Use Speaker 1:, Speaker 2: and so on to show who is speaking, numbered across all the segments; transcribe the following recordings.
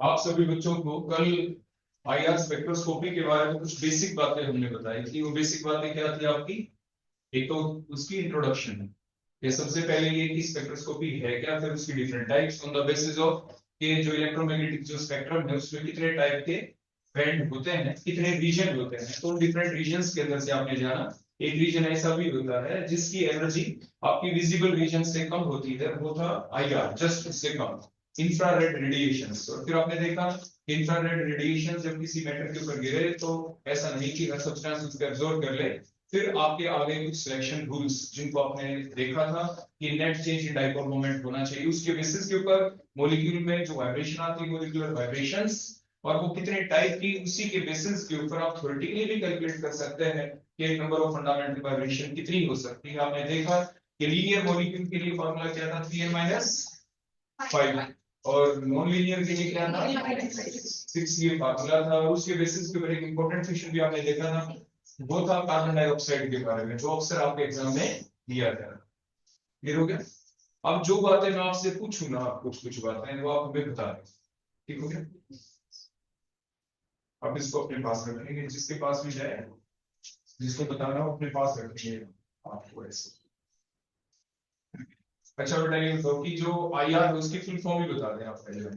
Speaker 1: आप सभी बच्चों को कल आईआर स्पेक्ट्रोस्कोपी के बारे में कुछ बेसिक बातें हमने बताई थी। वो बेसिक बातें क्या थी आपकी? एक तो उसकी इंट्रोडक्शन है, ये सबसे पहले ये कि स्पेक्ट्रोस्कोपी है क्या, फिर उसकी different types on the basis of के जो इलेक्ट्रोमैग्नेटिक जो स्पेक्ट्रम है उसमें कितने टाइप के बैंड होते हैं, कितने रीजन होते हैं। तो डिफरेंट रीजन्स के अंदर से आपने जाना एक रीजन ऐसा भी होता है जिसकी एनर्जी आपकी विजिबल रीजन से कम होती है, वो था आईआर, जस्ट इससे कम, इंफ्रारेड रेडिएशंस। और फिर आपने देखा इंफ्रारेड रेडिएशन जब किसी मैटर के ऊपर गिरे तो ऐसा नहीं कि हर सब्सटेंस उसको एब्जॉर्ब कर ले। फिर आपके आगे कुछ सिलेक्शन रूल्स जिनको आपने देखा था कि net change in dipole moment होना चाहिए, उसके बेसिस के ऊपर मॉलिक्यूल में जो वाइब्रेशन आती है मॉलिक्यूलर वाइब्रेशंस, और वो कितने टाइप की, उसी के बेसिस के ऊपर आप थ्योरेटिकली भी कैलकुलेट कर सकते हैं कि नंबर ऑफ फंडामेंटल वाइब्रेशन कितनी हो सकती है। आपने देखा कि लीनियर मॉलिक्यूल के लिए फार्मूला क्या था, 3n-5, और नॉन लीनियर के लिए क्या था, 6। ये फार्मूला था। और उसके बेसिस के ऊपर एक इंपॉर्टेंट क्वेश्चन भी आपने देखा था, वो था कार्बन डाइऑक्साइड के बारे में, जो अक्सर आपके एग्जाम में दिया गया। क्लियर हो गया? अब जो बातें मैं आपसे पूछूंगा, कुछ कुछ बातें वो आप हमें बता दें, ठीक हो गया? अब इसको अपने पास रखेंगे, जिसके पास भी जाए, जिसको बताना हो अपने पास रखेंगे आपको ऐसे। अच्छा बेटा ये बताओ कि जो आईआर उसकी फुल फॉर्म ही बता दें आप पहले।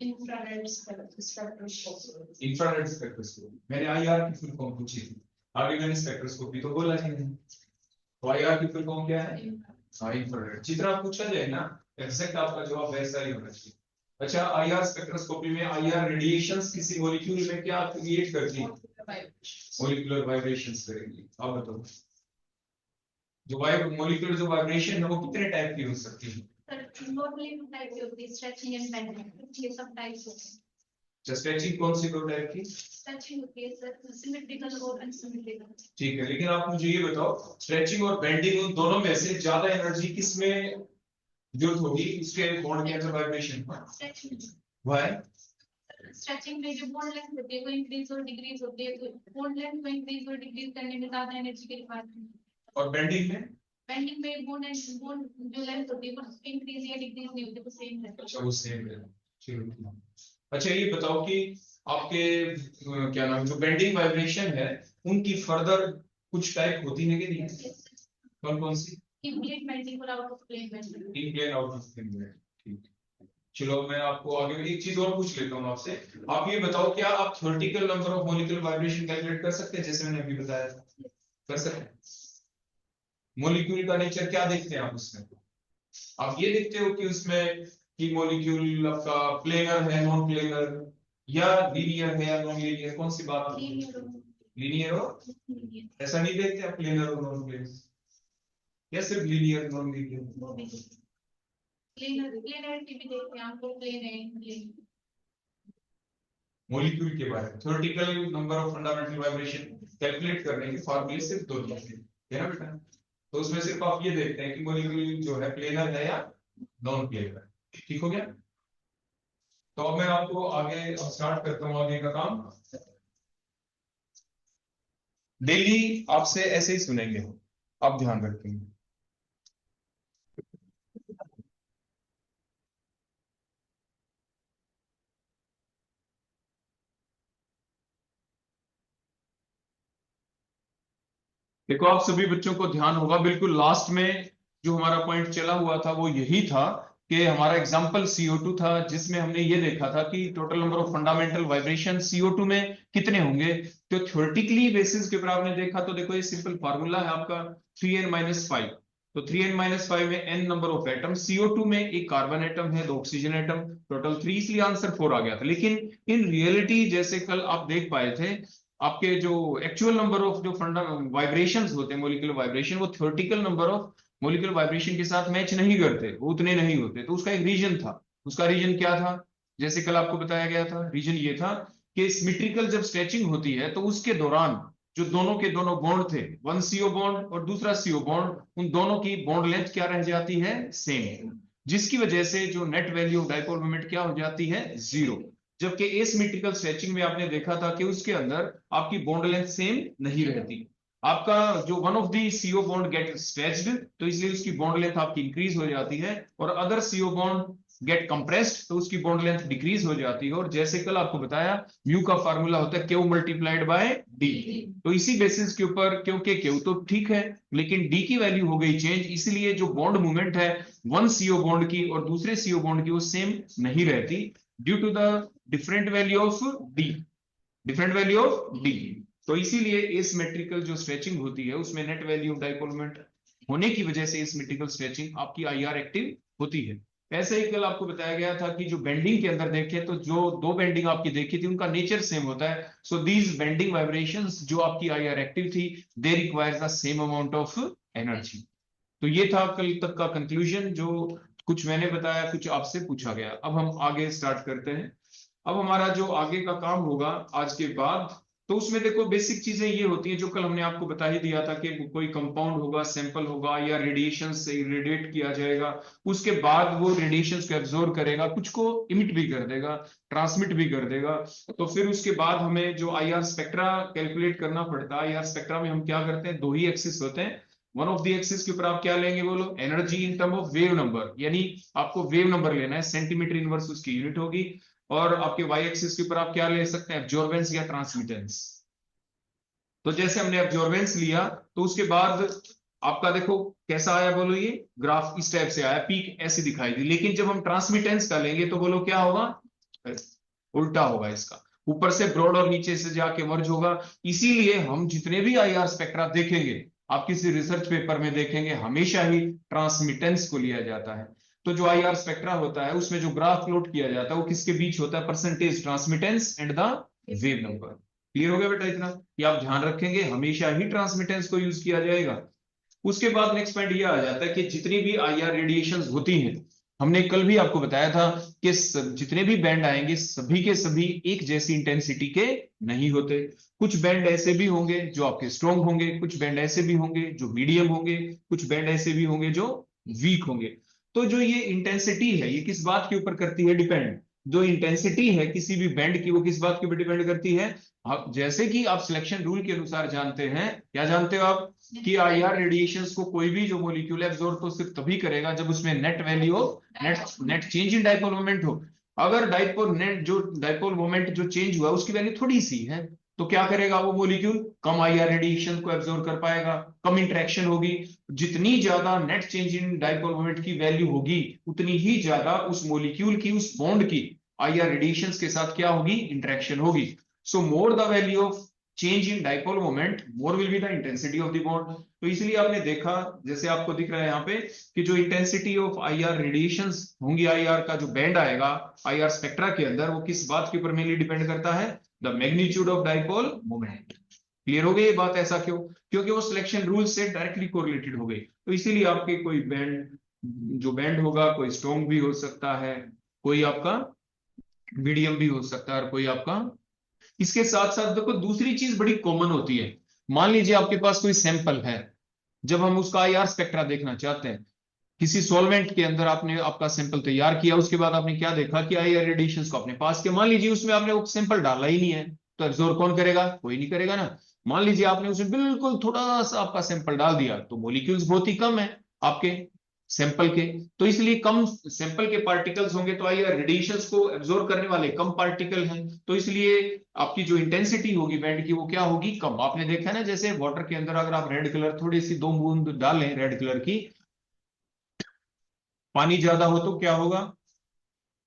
Speaker 1: Infrared spectroscopy. इंफ्रारेड स्पेक्ट्रोस्कोपी, मैंने आईआर की फुल फॉर्म पूछी थी, आगे मैंने स्पेक्ट्रोस्कोपी तो बोला ही नहीं। तो आईआर की फुल फॉर्म क्या है? हाँ, इंफ्रारेड। जितना पूछा जाए ना एग्जैक्ट आपका जवाब वैसा ही होना चाहिए। अच्छा, आईआर स्पेक्ट्रोस्कोपी में आईआर रेडिएशंस किसी मॉलिक्यूल में क्या क्रिएट करती है? मॉलिक्यूलर वाइब्रेशंस करेंगी। आप बताओ, जो मॉलिक्यूलर जो वाइब्रेशन है वो कितने टाइप की हो सकती है? स्ट्रेचिंग एंड बेंडिंग, ये सब टाइप्स होते हैं। स्ट्रेचिंग कौन सी दो टाइप की? स्ट्रेचिंग होती है सर सिमेट्रिकल और अनसिमेट्रिकल। ठीक है, लेकिन आप मुझे ये बताओ स्ट्रेचिंग और बेंडिंग उन दोनों में से ज्यादा एनर्जी किसमें जरूरत होगी उसके बॉन्ड के अंदर वाइब्रेशन? व्हाई? स्ट्रेचिंग में जो बॉन्ड लेंथ होती है वो इंक्रीज और डिक्रीज होती है, तो बॉन्ड लेंथ को इंक्रीज और डिक्रीज करने में ज्यादा एनर्जी की रिक्वायरमेंट है। और बेंडिंग में? बेंडिंग में बॉन्ड जो लेंथ होती है वो इंक्रीज या डिक्रीज नहीं होती, वो सेम है। अच्छा, वो सेम है। चलो, अच्छा ये बताओ कि आपके क्या नाम, जो बेंडिंग वाइब्रेशन है उनकी फर्दर कुछ टाइप होती है कि नहीं? कौन कौन सी? इन प्लेन बेंडिंग और out of plane bending. In plane out of plane bending, ठीक। चलो मैं आपको आगे एक चीज और पूछ लेता हूँ आपसे। आप ये बताओ क्या आप theoretical number of molecular vibration calculate कर सकते हैं, जैसे मैंने अभी बताया था? कर सकते हैं। मॉलिक्यूल का नेचर क्या देखते हैं आप उसमें? आप ये देखते हो कि उसमें कि मॉलिक्यूल आपका प्लेनर है, नॉन प्लेनर, या लीनियर है या नॉन लीनियर, कौन सी बात? लीनियर हो, ऐसा नहीं देखते आप प्लेनर और नॉन प्लेनर, या सिर्फ लीनियर नॉन लीनियर? प्लेनरिटी भी देखते हैं आपको, प्लेन है प्लेन। मॉलिक्यूल के बारे में theoretical number of fundamental vibration calculate करने के फार्मूले सिर्फ दो हैं, है ना बेटा? तो उसमें सिर्फ आप ये देखते हैं कि मॉलिक्यूल जो है प्लेनर है या नॉन प्लेनर है। ठीक हो गया? तो अब मैं आपको आगे स्टार्ट करता हूं आगे का काम। डेली आपसे ऐसे ही सुनेंगे, आप ध्यान रखेंगे। देखो आप सभी बच्चों को ध्यान होगा, बिल्कुल लास्ट में जो हमारा पॉइंट चला हुआ था वो यही था कि हमारा एग्जांपल CO2 था, जिसमें हमने ये देखा था कि total number of fundamental vibration CO2 में कितने होंगे। तो थ्योरेटिकली बेसिस के ऊपर आपने देखा, तो देखो ये सिंपल फार्मूला है आपका 3n-5। तो 3n-5 में n number of atom, CO2 में एक कार्बन एटम है, 2 ऑक्सीजन एटम, टोटल 3, इसलिए आंसर 4 आ गया था। लेकिन इन रियलिटी जैसे कल आप देख पाए थे, आपके जो एक्चुअल नंबर ऑफ जो फंडा वाइब्रेशंस होते हैं मॉलिक्यूलर वाइब्रेशन, वो theoretical number of molecular vibration के साथ मैच नहीं करते, वो उतने नहीं होते। तो उसका एक रीजन था। उसका रीजन क्या था? जैसे कल आपको बताया गया था, रीजन ये था कि सिमेट्रिकल जब स्ट्रेचिंग होती है तो उसके दौरान जो दोनों के दोनों बॉन्ड थे, वन CO बॉन्ड और दूसरा CO बॉन्ड, उन दोनों की बॉन्ड लेंथ क्या रह जाती है? सेम, जिसकी वजह से जो net value of dipole moment क्या हो जाती है? 0। जबकि एसिमेट्रिकल स्ट्रेचिंग में आपने देखा था कि उसके अंदर आपकी बॉन्ड लेंथ सेम नहीं रहती। आपका जो one of the CO bond get stretched, तो इसलिए उसकी बॉन्ड लेंथ आपकी इंक्रीज हो जाती है, और other CO bond get compressed तो उसकी बॉन्ड लेंथ डिक्रीज हो जाती है, और जैसे कल आपको बताया म्यू का फार्मूला होता है क्यू मल्टीप्लाइड बाय डी। तो इसी बेसिस के ऊपर, क्योंकि क्यू तो ठीक है लेकिन डी की वैल्यू हो गई चेंज, इसलिए जो बॉन्ड मूवमेंट है वन सीओ बॉन्ड की और दूसरे सीओ बॉन्ड की वो सेम नहीं रहती, due to the different value of D, different value of D. तो इसीलिए एसिमेट्रिकल जो स्ट्रेचिंग होती है उसमें net value of dipole moment होने की वजह से एसिमेट्रिकल स्ट्रेचिंग आपकी आईआर एक्टिव होती है। ऐसे ही कल आपको बताया गया था कि जो बेंडिंग के अंदर देखे तो जो दो बेंडिंग आपकी देखी थी उनका नेचर सेम होता है, सो दीज बेंडिंग वाइब्रेशंस जो आपकी आईआर एक्टिव थी they require the same amount of energy. तो ये था कल तक का कंक्लूजन, जो कुछ मैंने बताया कुछ आपसे पूछा गया। अब हम आगे स्टार्ट करते हैं। अब हमारा जो आगे का काम होगा आज के बाद, तो उसमें देखो बेसिक चीजें ये होती हैं जो कल हमने आपको बता ही दिया था कि कोई कंपाउंड होगा, सैंपल होगा या रेडिएशन से इरेडिएट किया जाएगा, उसके बाद वो रेडिएशन को एब्जॉर्ब करेगा, कुछ को इमिट भी कर देगा, ट्रांसमिट भी कर देगा। तो फिर उसके बाद हमें जो आईआर स्पेक्ट्रा कैलकुलेट करना पड़ता है। आईआर स्पेक्ट्रा में हम क्या करते हैं, दो ही एक्सिस होते हैं। वन ऑफ द एक्सिस के ऊपर आप क्या लेंगे बोलो, energy in term of wave number, यानी आपको वेव नंबर लेना है, सेंटीमीटर इनवर्स उसकी यूनिट होगी। और आपके वाई एक्सिस के ऊपर आप क्या ले सकते हैं, एब्जॉर्बेंस या ट्रांसमिटेंस। तो जैसे हमने एब्जॉर्बेंस लिया तो उसके बाद आपका देखो कैसा आया बोलो, ये ग्राफ इस टाइप से आया, पीक ऐसी दिखाई दी। लेकिन जब हम ट्रांसमिटेंस का लेंगे तो बोलो क्या होगा, उल्टा होगा इसका, ऊपर से ब्रॉड और नीचे से जाके मर्ज होगा। इसीलिए हम जितने भी आईआर स्पेक्ट्रा देखेंगे, आप किसी रिसर्च पेपर में देखेंगे, हमेशा ही ट्रांसमिटेंस को लिया जाता है। तो जो आईआर स्पेक्ट्रा होता है उसमें जो ग्राफ प्लॉट किया जाता है वो किसके बीच होता है, percentage transmittance and the wave number. Clear हो गया बेटा इतना, कि आप ध्यान रखेंगे हमेशा ही ट्रांसमिटेंस को यूज किया जाएगा। उसके बाद नेक्स्ट पॉइंट ये आ जाता है कि जितनी भी आईआर रेडिएशंस होती हैं, हमने कल भी आपको बताया था कि जितने भी बैंड आएंगे सभी के सभी एक जैसी इंटेंसिटी के नहीं होते। कुछ बैंड ऐसे भी होंगे जो आपके स्ट्रॉन्ग होंगे, कुछ बैंड ऐसे भी होंगे जो मीडियम होंगे, कुछ बैंड ऐसे भी होंगे जो वीक होंगे। तो जो ये इंटेंसिटी है ये किस बात के ऊपर करती है डिपेंड, जो इंटेंसिटी है किसी भी बैंड की वो किस बात के ऊपर डिपेंड करती है। जैसे कि आप सिलेक्शन रूल के अनुसार जानते हैं, क्या जानते हो आप, कि आईआर रेडिएशंस को कोई भी जो मॉलिक्यूल एब्जॉर्ब तो सिर्फ तभी करेगा जब उसमें net value of net change in dipole moment हो। अगर डाइपोल मोमेंट जो चेंज हुआ उसकी वैल्यू थोड़ी सी है तो क्या करेगा वो मॉलिक्यूल, कम आईआर रेडिएशन को एब्जॉर्ब कर पाएगा, कम इंटरेक्शन होगी। जितनी ज्यादा net change in dipole moment की वैल्यू होगी उतनी ही ज्यादा उस मॉलिक्यूल की, उस बॉन्ड की आईआर रेडिएशंस के साथ क्या होगी, इंटरेक्शन होगी। So more the value of change in dipole moment, more will be the intensity of the bond। तो इसलिए आपने देखा, जैसे आपको दिख रहा है यहाँ पे, कि जो इंटेंसिटी ऑफ आईआर रेडिएशंस होंगी, आईआर का जो बैंड आएगा आईआर स्पेक्ट्रा के अंदर, वो किस बात के ऊपर मेनली डिपेंड करता है, the magnitude of dipole moment. Clear हो गई ये बात, ऐसा क्यों, क्योंकि वो सिलेक्शन रूल से डायरेक्टली कोरिलेटेड हो गई। तो इसीलिए आपके कोई बैंड, जो बैंड होगा कोई स्ट्रॉन्ग भी हो सकता है, कोई आपका मीडियम भी हो सकता है, और कोई आपका। इसके साथ साथ देखो दूसरी चीज बड़ी कॉमन होती है, मान लीजिए आपके पास कोई सैंपल है, जब हम उसका आईआर स्पेक्ट्रा देखना चाहते हैं, किसी सॉल्वेंट के अंदर आपने आपका सैंपल तैयार किया, उसके बाद आपने क्या देखा कि आईआर रेडिएशंस को अपने पास के, मान लीजिए उसमें आपने वो सैंपल डाला ही नहीं है, तो एब्जॉर्ब कौन करेगा, कोई नहीं करेगा ना। मान लीजिए आपने उसमें बिल्कुल थोड़ा सा आपका सैंपल डाल दिया, तो मॉलिक्यूल्स बहुत ही कम है आपके सैंपल के, तो इसलिए कम सैंपल के पार्टिकल्स होंगे तो आईआर रेडिएशंस को एब्जॉर्ब करने वाले कम पार्टिकल हैं, तो इसलिए आपकी जो इंटेंसिटी होगी बैंड की वो क्या होगी, कम। आपने देखा ना, जैसे वाटर के अंदर अगर आप रेड कलर थोड़ी सी दो बूंद डालें रेड कलर की, पानी ज्यादा हो तो क्या होगा,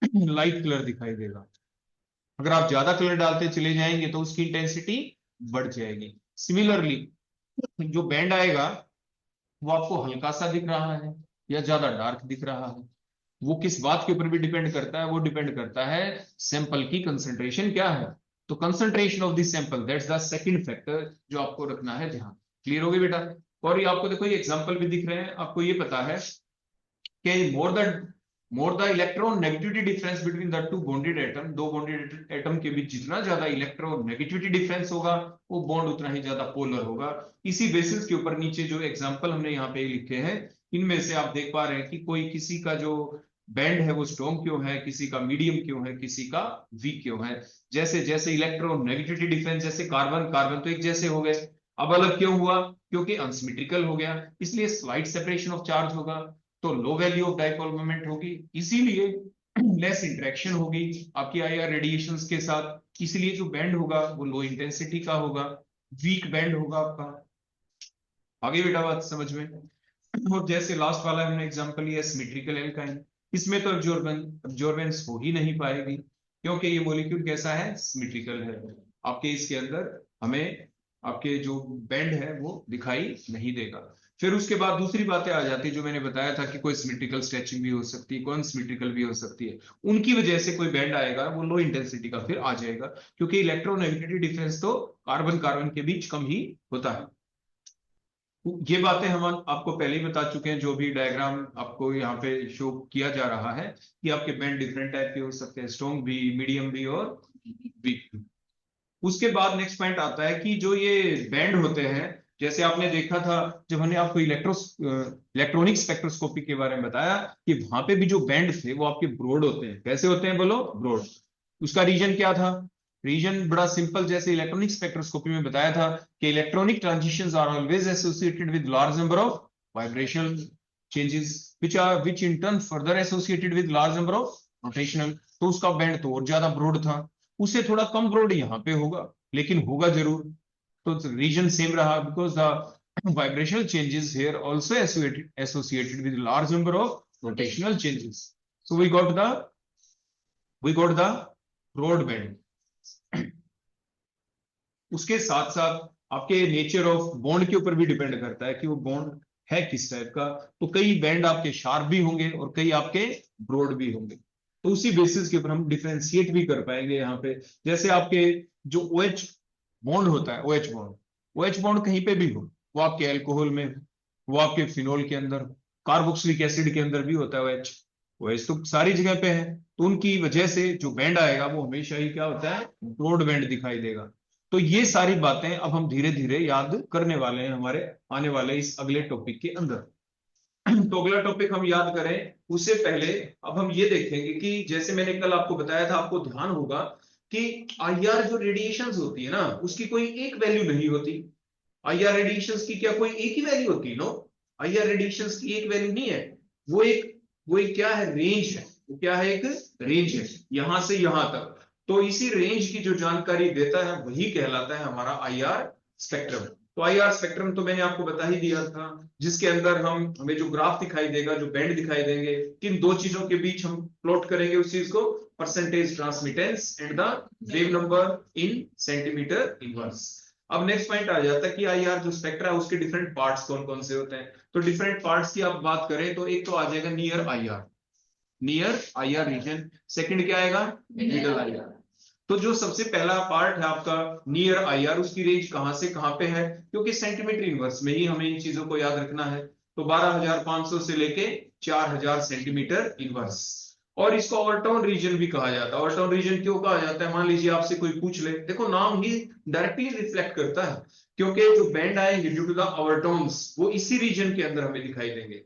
Speaker 1: लाइट कलर दिखाई देगा। अगर आप ज्यादा कलर डालते चले जाएंगे तो उसकी इंटेंसिटी बढ़ जाएगी। सिमिलरली जो बैंड आएगा वो आपको हल्का सा दिख रहा है या ज्यादा डार्क दिख रहा है, वो किस बात के ऊपर भी डिपेंड करता है, वो डिपेंड करता है सैंपल की कंसंट्रेशन क्या है। तो concentration of this sample, that's the second factor जो आपको रखना है ध्यान। क्लियर हो गई बेटा। और ये आपको देखो ये एग्जांपल भी दिख रहे हैं, आपको ये पता है कि more the electron negativity difference between the two bonded atom, दो बॉन्डेड एटम के बीच जितना ज्यादा इलेक्ट्रॉन नेगेटिविटी डिफरेंस होगा वो बॉन्ड उतना ही ज्यादा पोलर होगा। इसी बेसिस के ऊपर नीचे जो एग्जांपल हमने यहाँ पे लिखे हैं, इनमें से आप देख पा रहे हैं कि कोई किसी का जो बैंड है वो स्ट्रॉन्ग क्यों है, किसी का मीडियम क्यों है, किसी का वीक क्यों है। जैसे जैसे इलेक्ट्रॉन नेगेटिविटी डिफरेंस, जैसे कार्बन कार्बन तो एक जैसे हो गए, अब अलग क्यों हुआ, क्योंकि अनसिमेट्रिकल हो गया, इसलिए स्लाइट सेपरेशन ऑफ चार्ज होगा, तो low value of dipole moment होगी। इसीलिए लेस इंटरेक्शन होगी आपकी आईआर रेडिएशंस के साथ, इसलिए जो बैंड होगा वो लो इंटेंसिटी का होगा, वीक बैंड होगा आपका। आगे बेटा बात समझ में। और जैसे लास्ट वाला हमने एग्जांपल लिया सिमेट्रिकल एल्काइन, इसमें तो अब्जॉर्बेंस हो ही नहीं पाएगी, क्योंकि ये मॉलिक्यूल कैसा है, सिमेट्रिकल है। आपके इसके अंदर हमें आपके जो बैंड है वो दिखाई नहीं देगा। फिर उसके बाद दूसरी बातें आ जाती है जो मैंने बताया था कि कोई सिमेट्रिकल स्ट्रेचिंग भी हो सकती है, कौन सिमेट्रिकल भी हो सकती है, उनकी वजह से कोई बैंड आएगा वो लो इंटेंसिटी का फिर आ जाएगा, क्योंकि इलेक्ट्रोनेगेटिविटी डिफरेंस तो कार्बन कार्बन के बीच कम ही होता है। ये बातें हम आपको पहले ही बता चुके हैं, जो भी डायग्राम आपको यहाँ पे शो किया जा रहा है कि आपके बैंड डिफरेंट टाइप के हो सकते हैं, स्ट्रॉन्ग भी, मीडियम भी और वीक भी। उसके बाद नेक्स्ट पॉइंट आता है कि जो ये बैंड होते हैं, जैसे आपने देखा था जब हमने आपको इलेक्ट्रॉनिक स्पेक्ट्रोस्कोपी के बारे में बताया कि वहां पे भी जो बैंड थे वो आपके ब्रॉड होते हैं। कैसे होते हैं बोलो, ब्रॉड। उसका रीजन क्या था, रीजन बड़ा सिंपल, जैसे इलेक्ट्रॉनिक स्पेक्ट्रोस्कोपी में बताया था कि electronic transitions are always associated with large number of vibrational changes which in turn further associated with large number of rotational। तो उसका बैंड तो और ज्यादा ब्रॉड था, उससे थोड़ा कम ब्रॉड यहाँ पे होगा, लेकिन होगा जरूर। तो रीजन सेम रहा, because the vibrational changes here also associated with large number of rotational changes, so we got the broad band। उसके साथ साथ आपके नेचर ऑफ बॉन्ड के ऊपर भी डिपेंड करता है कि वो बॉन्ड है किस टाइप का। तो कई बैंड आपके शार्प भी होंगे और कई आपके ब्रॉड भी होंगे, तो उसी बेसिस के ऊपर हम डिफरेंशिएट भी कर पाएंगे यहाँ पे। जैसे आपके जो OH बॉन्ड होता है, OH बॉन्ड कहीं पे भी हो, वो आपके अल्कोहल में, वो आपके फिनोल के अंदर, कार्बोक्सिलिक एसिड के अंदर भी होता है OH तो सारी जगह पे है, तो उनकी वजह से जो बैंड आएगा वो हमेशा ही क्या होता है, ब्रॉड बैंड दिखाई देगा। तो ये सारी बातें अब हम धीरे धीरे याद करने वाले हैं हमारे आने वाले इस अगले टॉपिक के अंदर। तो अगला टॉपिक हम याद करें उससे पहले अब हम ये देखेंगे कि जैसे मैंने कल आपको बताया था, आपको ध्यान होगा कि आईआर जो रेडिएशंस होती है ना, उसकी कोई एक वैल्यू नहीं होती। आईआर रेडिएशंस की क्या कोई एक ही वैल्यू होती है? नो, आईआर रेडिएशंस की एक वैल्यू नहीं है, वो एक क्या है, रेंज है। वो क्या है, एक रेंज है, यहां से यहां तक। तो इसी रेंज की जो जानकारी देता है वही कहलाता है हमारा आईआर स्पेक्ट्रम। तो आईआर स्पेक्ट्रम तो मैंने आपको बता ही दिया था, जिसके अंदर हमें जो ग्राफ दिखाई देगा, जो बैंड दिखाई देंगे, किन दो चीजों के बीच हम प्लॉट करेंगे उस चीज को, percentage transmittance and the wave number in centimetre inverse. अब नेक्स्ट पॉइंट आ जाता है कि आईआर जो स्पेक्ट्रा है उसके डिफरेंट पार्ट्स कौन कौन से होते हैं। तो डिफरेंट पार्ट्स की आप बात करें तो एक तो आ जाएगा नियर आईआर रीजन, सेकंड क्या आएगा, मिडल आईआर। तो जो सबसे पहला पार्ट है आपका नियर आईआर, उसकी रेंज कहां से कहां पे है, क्योंकि सेंटीमीटर इनवर्स में ही हमें इन चीजों को याद रखना है। तो 12,500 से लेके 4,000 सेंटीमीटर इनवर्स। और इसको ओवरटोन रीजन भी कहा जाता है। ओवरटोन रीजन क्यों कहा जाता है, मान लीजिए आपसे कोई पूछ ले, देखो नाम ही डायरेक्टली रिफ्लेक्ट करता है, क्योंकि जो बैंड आएंगे ड्यू टू द ओवरटोन्स वो इसी रीजन के अंदर हमें दिखाई देंगे।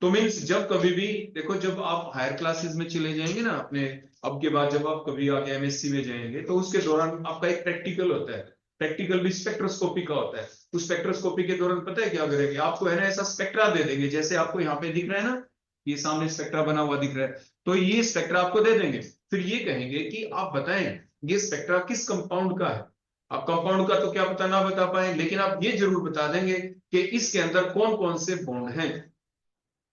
Speaker 1: तो मीन्स जब कभी भी देखो, जब आप हायर क्लासेस में चले जाएंगे ना अपने, अब के बाद जब आप कभी आगे एमएससी में जाएंगे तो उसके दौरान आपका एक प्रैक्टिकल होता है, प्रैक्टिकल भी स्पेक्ट्रोस्कोपी का होता है। उस स्पेक्ट्रोस्कोपी के दौरान पता है क्या करेंगे, आपको है ना ऐसा स्पेक्ट्रा दे देंगे, जैसे आपको यहाँ पे दिख रहा है ना, ये सामने स्पेक्ट्रा बना हुआ दिख रहा है, तो ये स्पेक्ट्रा आपको दे देंगे। फिर ये कहेंगे कि आप बताएं ये स्पेक्ट्रा किस कंपाउंड का है। आप कंपाउंड का तो क्या पता ना बता पाए, लेकिन आप ये जरूर बता देंगे कि इसके अंदर कौन कौन से बॉन्ड हैं।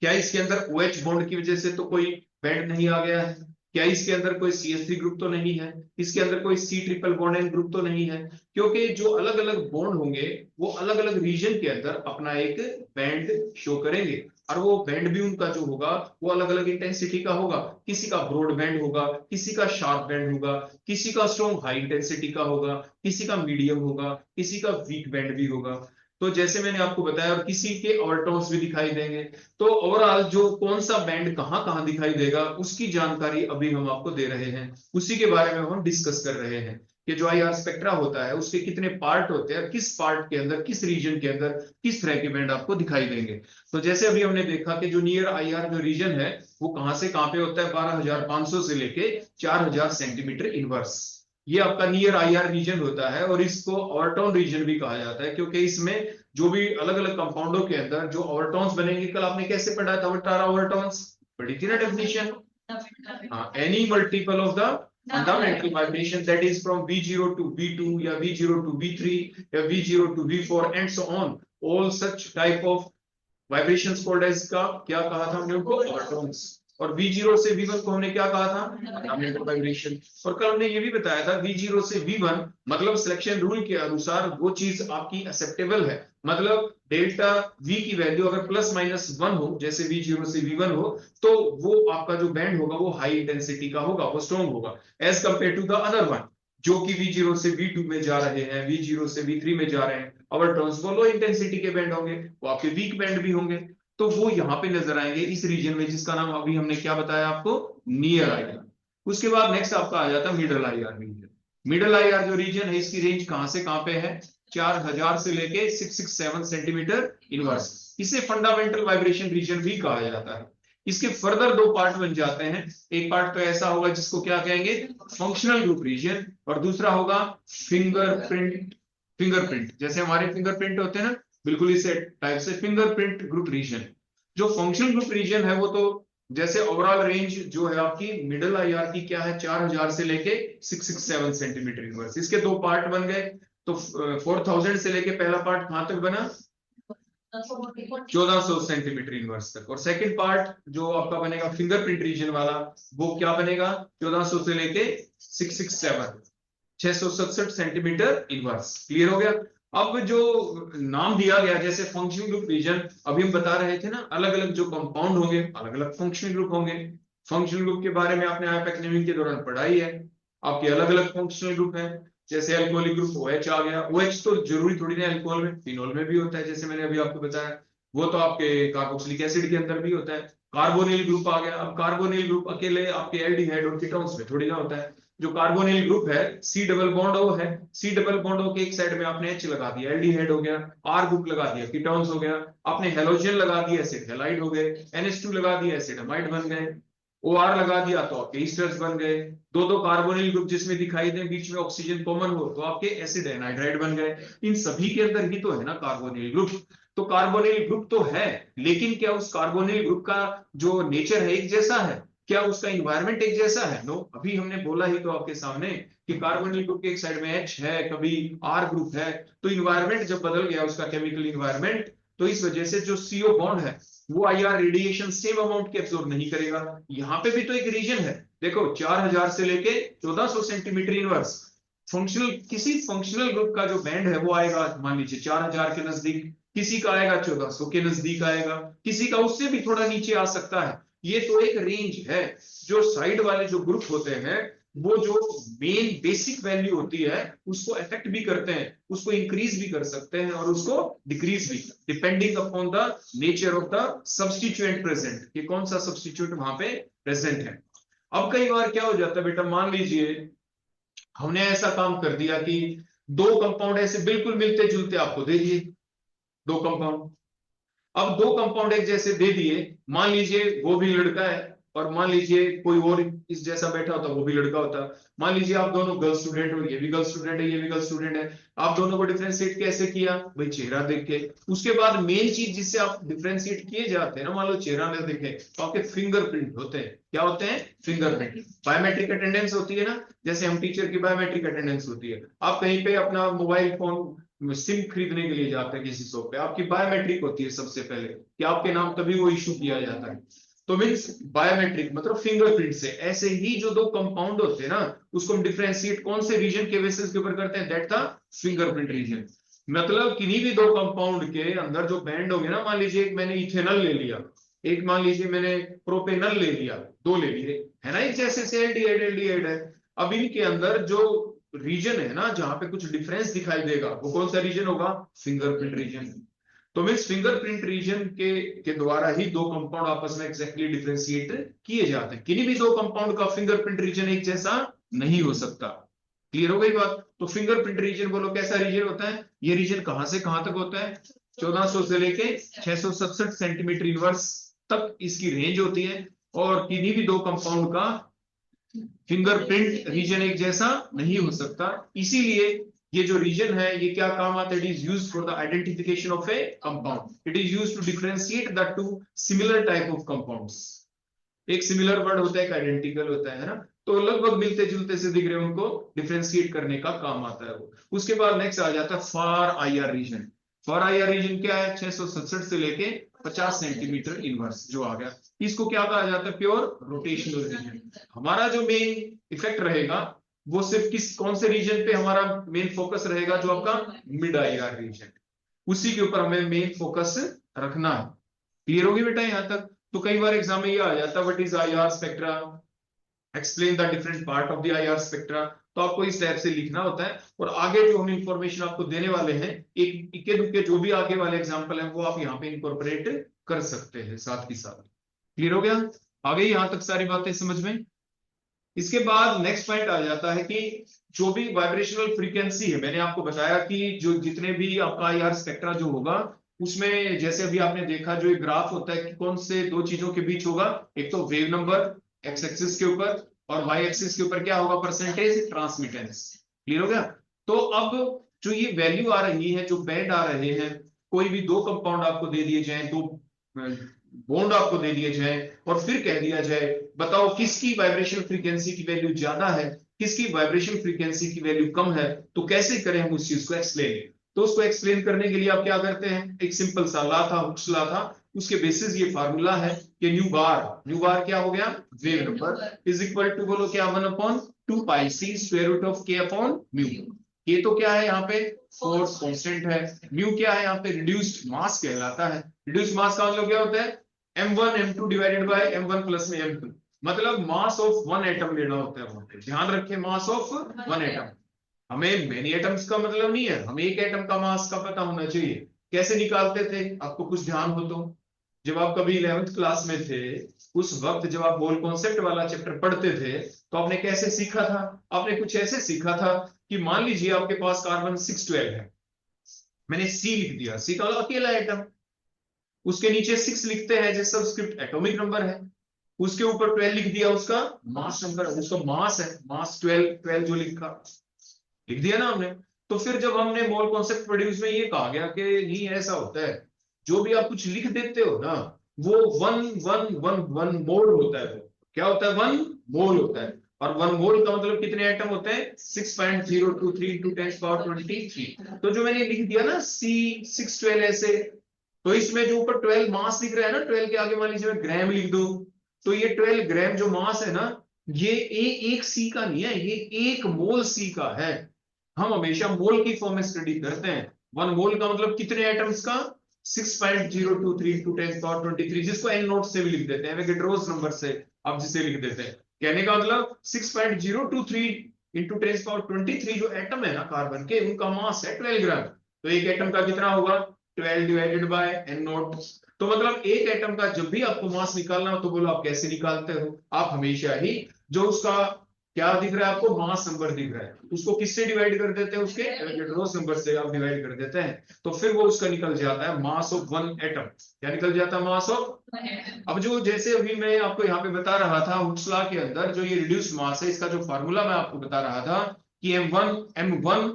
Speaker 1: क्या इसके अंदर OH बॉन्ड की वजह से तो कोई बैंड नहीं आ गया है, क्या इसके अंदर कोई CH3 ग्रुप तो नहीं है, इसके अंदर कोई C triple bond N group तो नहीं है, क्योंकि जो अलग अलग बॉन्ड होंगे वो अलग अलग रीजन के अंदर अपना एक बैंड शो करेंगे, और वो बैंड भी उनका जो होगा वो अलग अलग इंटेंसिटी का होगा। किसी का ब्रॉड बैंड होगा, किसी का शार्प बैंड होगा, किसी का स्ट्रॉन्ग हाई इंटेंसिटी का होगा, किसी का मीडियम होगा, किसी का वीक बैंड भी होगा। तो जैसे मैंने आपको बताया, और किसी के ओवरटोन्स भी दिखाई देंगे। तो ओवरऑल जो कौन सा बैंड कहां कहां दिखाई देगा उसकी जानकारी अभी हम आपको दे रहे हैं, उसी के बारे में हम डिस्कस कर रहे हैं कि जो आईआर स्पेक्ट्रा होता है उसके कितने पार्ट होते हैं, किस पार्ट के अंदर, किस रीजन के अंदर किस तरह के बैंड आपको दिखाई देंगे। तो जैसे अभी हमने देखा कि जो नियर आईआर जो रीजन है वो कहां से कहां पे होता है, 12,500 से लेके 4,000 सेंटीमीटर इनवर्स, ये आपका नियर आईआर रीजन होता है। और इसको ओवरटोन रीजन भी कहा जाता है, क्योंकि इसमें जो भी अलग अलग कंपाउंडों के अंदर जो ओवरटोन्स बनेंगे, कल आपने कैसे पढ़ा था 18 ओवरटोन्स, पढ़ी थी ना definition.
Speaker 2: any multiple of the fundamental vibration, that is from V0 to V2 या V0 to V3 या V0 to V4 and so on, all such type of vibrations called as का क्या कहा था हमने उनको overtones। और V0 से V1 को हमने क्या कहा था fundamental vibration। और कल हमने ये भी बताया था V0 से V1 मतलब सिलेक्शन रूल के अनुसार वो चीज आपकी एक्सेप्टेबल है, मतलब डेल्टा V की वैल्यू अगर प्लस माइनस 1 हो, जैसे V0 से V1 हो, तो वो आपका जो बैंड होगा वो हाई इंटेंसिटी का होगा, वो स्ट्रॉन्ग होगा as compared to the other one जो कि V0 से V2 में जा रहे हैं, V0 से V3 में जा रहे हैं, और टर्न्स वो लो इंटेंसिटी के बैंड होंगे, वो आपके वीक बैंड भी होंगे। तो वो यहाँ पे नजर आएंगे इस रीजन में जिसका नाम अभी हमने क्या बताया आपको, नियर आईआर। उसके बाद नेक्स्ट आपका आ जाता है middle IR region. Middle IR जो रीजन है इसकी रेंज कहां से कहां पे है, 4000 से लेके 667 सेंटीमीटर इनवर्स। इसे फंडामेंटल वाइब्रेशन रीजन भी कहा जाता है। इसके फर्दर दो पार्ट बन जाते हैं, एक पार्ट तो ऐसा होगा जिसको क्या कहेंगे फंक्शनल ग्रुप रीजन, और दूसरा होगा फिंगरप्रिंट। फिंगरप्रिंट जैसे हमारे फिंगरप्रिंट होते हैं ना, बिल्कुल इस टाइप से फिंगरप्रिंट ग्रुप रीजन। जो फंक्शनल ग्रुप रीजन है वो तो जैसे ओवरऑल रेंज जो है आपकी मिडल आईआर की क्या है 4000 से लेके 667 सेंटीमीटर इनवर्स। इसके दो पार्ट बन गए, तो 4000 से लेके पहला पार्ट कहां तक बना 1400 सेंटीमीटर इनवर्स तक, और सेकंड पार्ट जो आपका बनेगा फिंगरप्रिंट रीजन वाला वो क्या बनेगा 1400 से लेके 667 सेंटीमीटर इनवर्स। क्लियर हो गया। अब जो नाम दिया गया जैसे फंक्शनल ग्रुप रीजन, अभी हम बता रहे थे ना अलग अलग जो कंपाउंड होंगे अलग अलग फंक्शनल ग्रुप होंगे। फंक्शनल ग्रुप के बारे में आपने आईपैक नेमिंग के दौरान पढ़ाई है, आपके अलग अलग फंक्शनल ग्रुप हैं। जैसे अल्कोहलिक ग्रुप OH आ गया, OH तो जरूरी थोड़ी ना अल्कोहल में, फिनोल में भी होता है, जैसे मैंने अभी आपको बताया वो तो आपके कार्बोक्सिलिक एसिड के अंदर भी होता है। कार्बोनिल ग्रुप आ गया, अब कार्बोनिल ग्रुप अकेले आपके एल्डिहाइड और कीटोन्स में थोड़ी ना होता है। जो कार्बोनिल ग्रुप है C डबल बॉन्ड O है, C डबल बॉन्ड O के एक साइड में आपने H लगा दिया एल्डिहाइड हो गया, R ग्रुप लगा दिया कीटोन्स हो गया, आपने हेलोजन लगा दिया एसिड हैलाइड हो गए, NH2 लगा दिया एसिड अमाइड बन गए, OR लगा दिया तो आपके ईस्टर्स बन गए। दो कार्बोनिल ग्रुप जिसमें दिखाई दे बीच में ऑक्सीजन कॉमन हो तो आपके एसिड एनहाइड्राइड बन गए। इन सभी के अंदर ही तो है ना कार्बोनिल ग्रुप। तो कार्बोनिल ग्रुप तो है, लेकिन क्या उस कार्बोनिल ग्रुप का जो नेचर है एक जैसा है, क्या उसका इन्वायरमेंट एक जैसा है? नो। अभी हमने बोला ही तो आपके सामने कि कार्बोनिल ग्रुप के एक साइड में H है, कभी R ग्रुप है, तो इन्वायरमेंट जब बदल गया उसका केमिकल इन्वायरमेंट, तो इस वजह से जो CO बॉन्ड है वो IR रेडिएशन सेम अमाउंट के एब्जॉर्ब नहीं करेगा। यहाँ पे भी तो एक रीजन है, देखो 4000 से लेके 1400 सेंटीमीटर इनवर्स। फंक्शनल किसी फंक्शनल ग्रुप का जो बैंड है वो आएगा मान लीजिए 4000 के नजदीक, किसी का आएगा 1400 के नजदीक आएगा, किसी का उससे भी थोड़ा नीचे आ सकता है। ये तो एक रेंज है। जो साइड वाले जो ग्रुप होते हैं वो जो मेन बेसिक वैल्यू होती है उसको अफेक्ट भी करते हैं, उसको इंक्रीज भी कर सकते हैं और उसको डिक्रीज भी, depending upon the nature of the substituent present, कि कौन सा सब्स्टिट्यूट वहां पे प्रेजेंट है। अब कई बार क्या हो जाता है बेटा, मान लीजिए हमने ऐसा काम कर दिया कि दो कंपाउंड ऐसे बिल्कुल मिलते जुलते आपको दे दिए, दो कंपाउंड। अब दो कंपाउंड एक जैसे दे दिए, मान लीजिए वो भी लड़का है और मान लीजिए कोई और इस जैसा बैठा होता वो भी लड़का होता। मान लीजिए आप दोनों गर्ल स्टूडेंट हो, ये भी गर्ल स्टूडेंट है ये भी गर्ल स्टूडेंट है, आप दोनों को डिफरेंशिएट कैसे किया भाई, चेहरा देख के। उसके बाद मेन चीज जिससे आप डिफरेंशिएट किए जाते हैं ना, मान लो चेहरा न देखे तो आपके फिंगरप्रिंट होते हैं। क्या होते हैं? फिंगरप्रिंट। बायोमेट्रिक अटेंडेंस होती है ना, जैसे हम टीचर की बायोमेट्रिक अटेंडेंस होती है, आप कहीं पे अपना मोबाइल फोन सिम खरीदने के लिए जाते हैं किसी शॉप पे, आपकी बायोमेट्रिक होती है सबसे पहले कि आपके नाम तभी वो इशू किया जाता है। तो मीन्स बायोमेट्रिक मतलब फिंगरप्रिंट से। ऐसे ही जो दो कंपाउंड होते हैं ना उसको हम डिफरेंशिएट कौन से रीजन के बेसिस के ऊपर करते हैं, दैट द फिंगरप्रिंट रीजन। मतलब किन्हीं भी दो कंपाउंड के अंदर जो बैंड होंगे ना, मान लीजिए एक मैंने इथेनॉल ले लिया, एक मान लीजिए मैंने प्रोपेनॉल ले लिया, दो ले लिए है ना, एक जैसे से एल्डिहाइड एल्डिहाइड है। अब इनके अंदर जो रीजन है ना जहां पे कुछ डिफरेंस दिखाई देगा वो कौन सा रीजन होगा? Fingerprint region. तो मीन्स फिंगरप्रिंट रीजन के द्वारा ही दो कंपाउंड आपस में एग्जैक्टली डिफरेंशिएट किए जाते हैं। किन्हीं भी दो कंपाउंड का फिंगरप्रिंट रीजन एक जैसा नहीं हो सकता। क्लियर हो गई बात? तो फिंगरप्रिंट रीजन बोलो कैसा रीजन होता है? ये रीजन कहां से कहां तक होता है? 1400 से लेके 667 सेंटीमीटर इनवर्स तक इसकी रेंज होती है, और किन्हीं भी दो कंपाउंड का फिंगरप्रिंट रीजन एक जैसा नहीं हो सकता। इसीलिए ये जो रीजन है ये क्या काम आता है? It is used for the identification of a compound, it is used to differentiate the two similar type of compounds. एक सिमिलर वर्ड होता है, एक आइडेंटिकल होता है ना, तो लगभग मिलते जुलते से दिख रहे हैं, उनको डिफ्रेंशिएट करने का काम आता है वो। उसके बाद नेक्स्ट आ जाता है फार आईआर रीजन। फार आईआर रीजन क्या है? 667 से लेके 50 सेंटीमीटर इनवर्स जो आ गया, इसको क्या कहा जाता है? Pure rotational region. हमारा जो मेन इफेक्ट रहेगा वो सिर्फ कौन से रीजन पे हमारा मेन फोकस रहेगा? जो आपका मिड आईआर रीजन, उसी के ऊपर हमें मेन फोकस रखना है। क्लियर होगी बेटा यहां तक? तो कई बार एग्जाम में ये आ जाता है, what is IR spectra, explain the different part of the IR spectra. तो आपको इस टाइप से लिखना होता है, और आगे जो हम इंफॉर्मेशन आपको देने वाले हैं, एक इक्के दुक्के जो भी आगे वाले एग्जांपल हैं वो आप यहाँ पे इंकॉर्पोरेट कर सकते हैं साथ ही साथ। क्लियर हो गया? आगे यहां तक सारी बातें समझ में? इसके बाद नेक्स्ट पॉइंट आ जाता है कि जो भी वाइब्रेशनल फ्रीक्वेंसी है, मैंने आपको बताया कि जो जितने भी आपका आईआर स्पेक्ट्रा जो होगा उसमें, जैसे अभी आपने देखा जो एक ग्राफ होता है कि कौन से दो चीजों के बीच होगा, एक तो वेव नंबर एक्स एक्सिस के ऊपर, और वाई एक्सिस के ऊपर क्या होगा? Percentage transmittance. क्लियर हो गया? तो अब जो ये वैल्यू आ रही है, जो बैंड आ रहे हैं, कोई भी दो कंपाउंड आपको दे दिए जाए, दो बॉन्ड आपको दे दिए जाए, और फिर कह दिया जाए बताओ किसकी वाइब्रेशन फ्रीक्वेंसी की वैल्यू ज्यादा है, किसकी वाइब्रेशन फ्रीक्वेंसी की वैल्यू कम है, तो कैसे करें हम उस चीज को एक्सप्लेन? तो उसको एक्सप्लेन करने के लिए आप क्या करते हैं? एक सिंपल सा लॉ था, हुक्स लॉ था, उसके बेसिस ये फार्मूला है कि न्यू बार क्या हो गया? Wave number is equal to, बोलो क्या, 1/2 pi c square root of k upon mu. ये तो क्या है यहाँ पे? फोर्स कांस्टेंट है। म्यू क्या है यहाँ पे? रिड्यूस्ड मास कहलाता है। रिड्यूस्ड मास का मतलब क्या होता है? m1 m2 divided by m1 plus में m2, मतलब मास ऑफ वन एटम लेना होता है वहां पे। ध्यान रखें, मास ऑफ वन एटम। हमें मेनी एटम्स का मतलब नहीं है, हमें एक एटम का मास का पता होना चाहिए। कैसे निकालते थे? आपको कुछ ध्यान हो तो, जब आप कभी 11th क्लास में थे, उस वक्त जब आप बोल कॉन्सेप्ट वाला चैप्टर पढ़ते थे, तो आपने कैसे सीखा था? आपने कुछ ऐसे सीखा था कि मान लीजिए आपके पास कार्बन 612 है, मैंने सी लिख दिया, सी का अकेला एटम, उसके नीचे 6 लिखते हैं जैसे सबस्क्रिप्ट एटॉमिक नंबर है, उसके ऊपर 12 लिख दिया उसका मास नंबर, उसका मास है, मास 12 जो लिख दिया ना हमने। तो फिर जब हमने मोल कॉन्सेप्ट पढ़ी, उसमें ये कहा गया कि नहीं ऐसा होता है, जो भी आप कुछ लिख देते हो ना, वो one one one one mole होता है। वो क्या होता है? वन मोल होता है। और वन मोल का मतलब कितने एटम होते हैं? 6.023 इंटू 10⁻23। तो जो मैंने लिख दिया ना C612 ऐसे, तो इसमें जो ऊपर 12 मास लिख रहा है ना, 12 के आगे मान लीजिए मैं ग्राम लिख दूं, तो ये 12 ग्राम जो मास है ना, ये एक सी का नहीं है, ये एक मोल सी का है। हम हमेशा मोल की फॉर्म में स्टडी करते हैं। वन मोल का मतलब कितने एटम्स का? 6.023 इंटू 10⁻23, जिसको एन नोट से भी लिख देते हैं, एवोगैड्रोस नंबर से आप जिसे लिख देते हैं। कहने का मतलब 6.023 इंटू 10⁻23 जो एटम है ना कार्बन के, उनका मास है 12 ग्राम। तो एक एटम का कितना होगा? 12 डिवाइडेड बाय एन नोट। तो मतलब एक एटम का जब भी आपको मास निकालना हो, तो बोलो आप कैसे निकालते हो? आप हमेशा ही जो उसका क्या दिख रहा है आपको? मास नंबर दिख रहा है, उसको किससे डिवाइड कर देते हैं? उसके एवोगैड्रोस नंबर से आप डिवाइड कर देते हैं, तो फिर वो उसका निकल जाता है मास ऑफ वन एटम। क्या निकल जाता है? Mass of. अब जो जैसे अभी मैं आपको यहाँ पे बता रहा था, हुक्स लॉ के अंदर जो ये रिड्यूस्ड मास है, इसका जो फार्मूला मैं आपको बता रहा था कि M1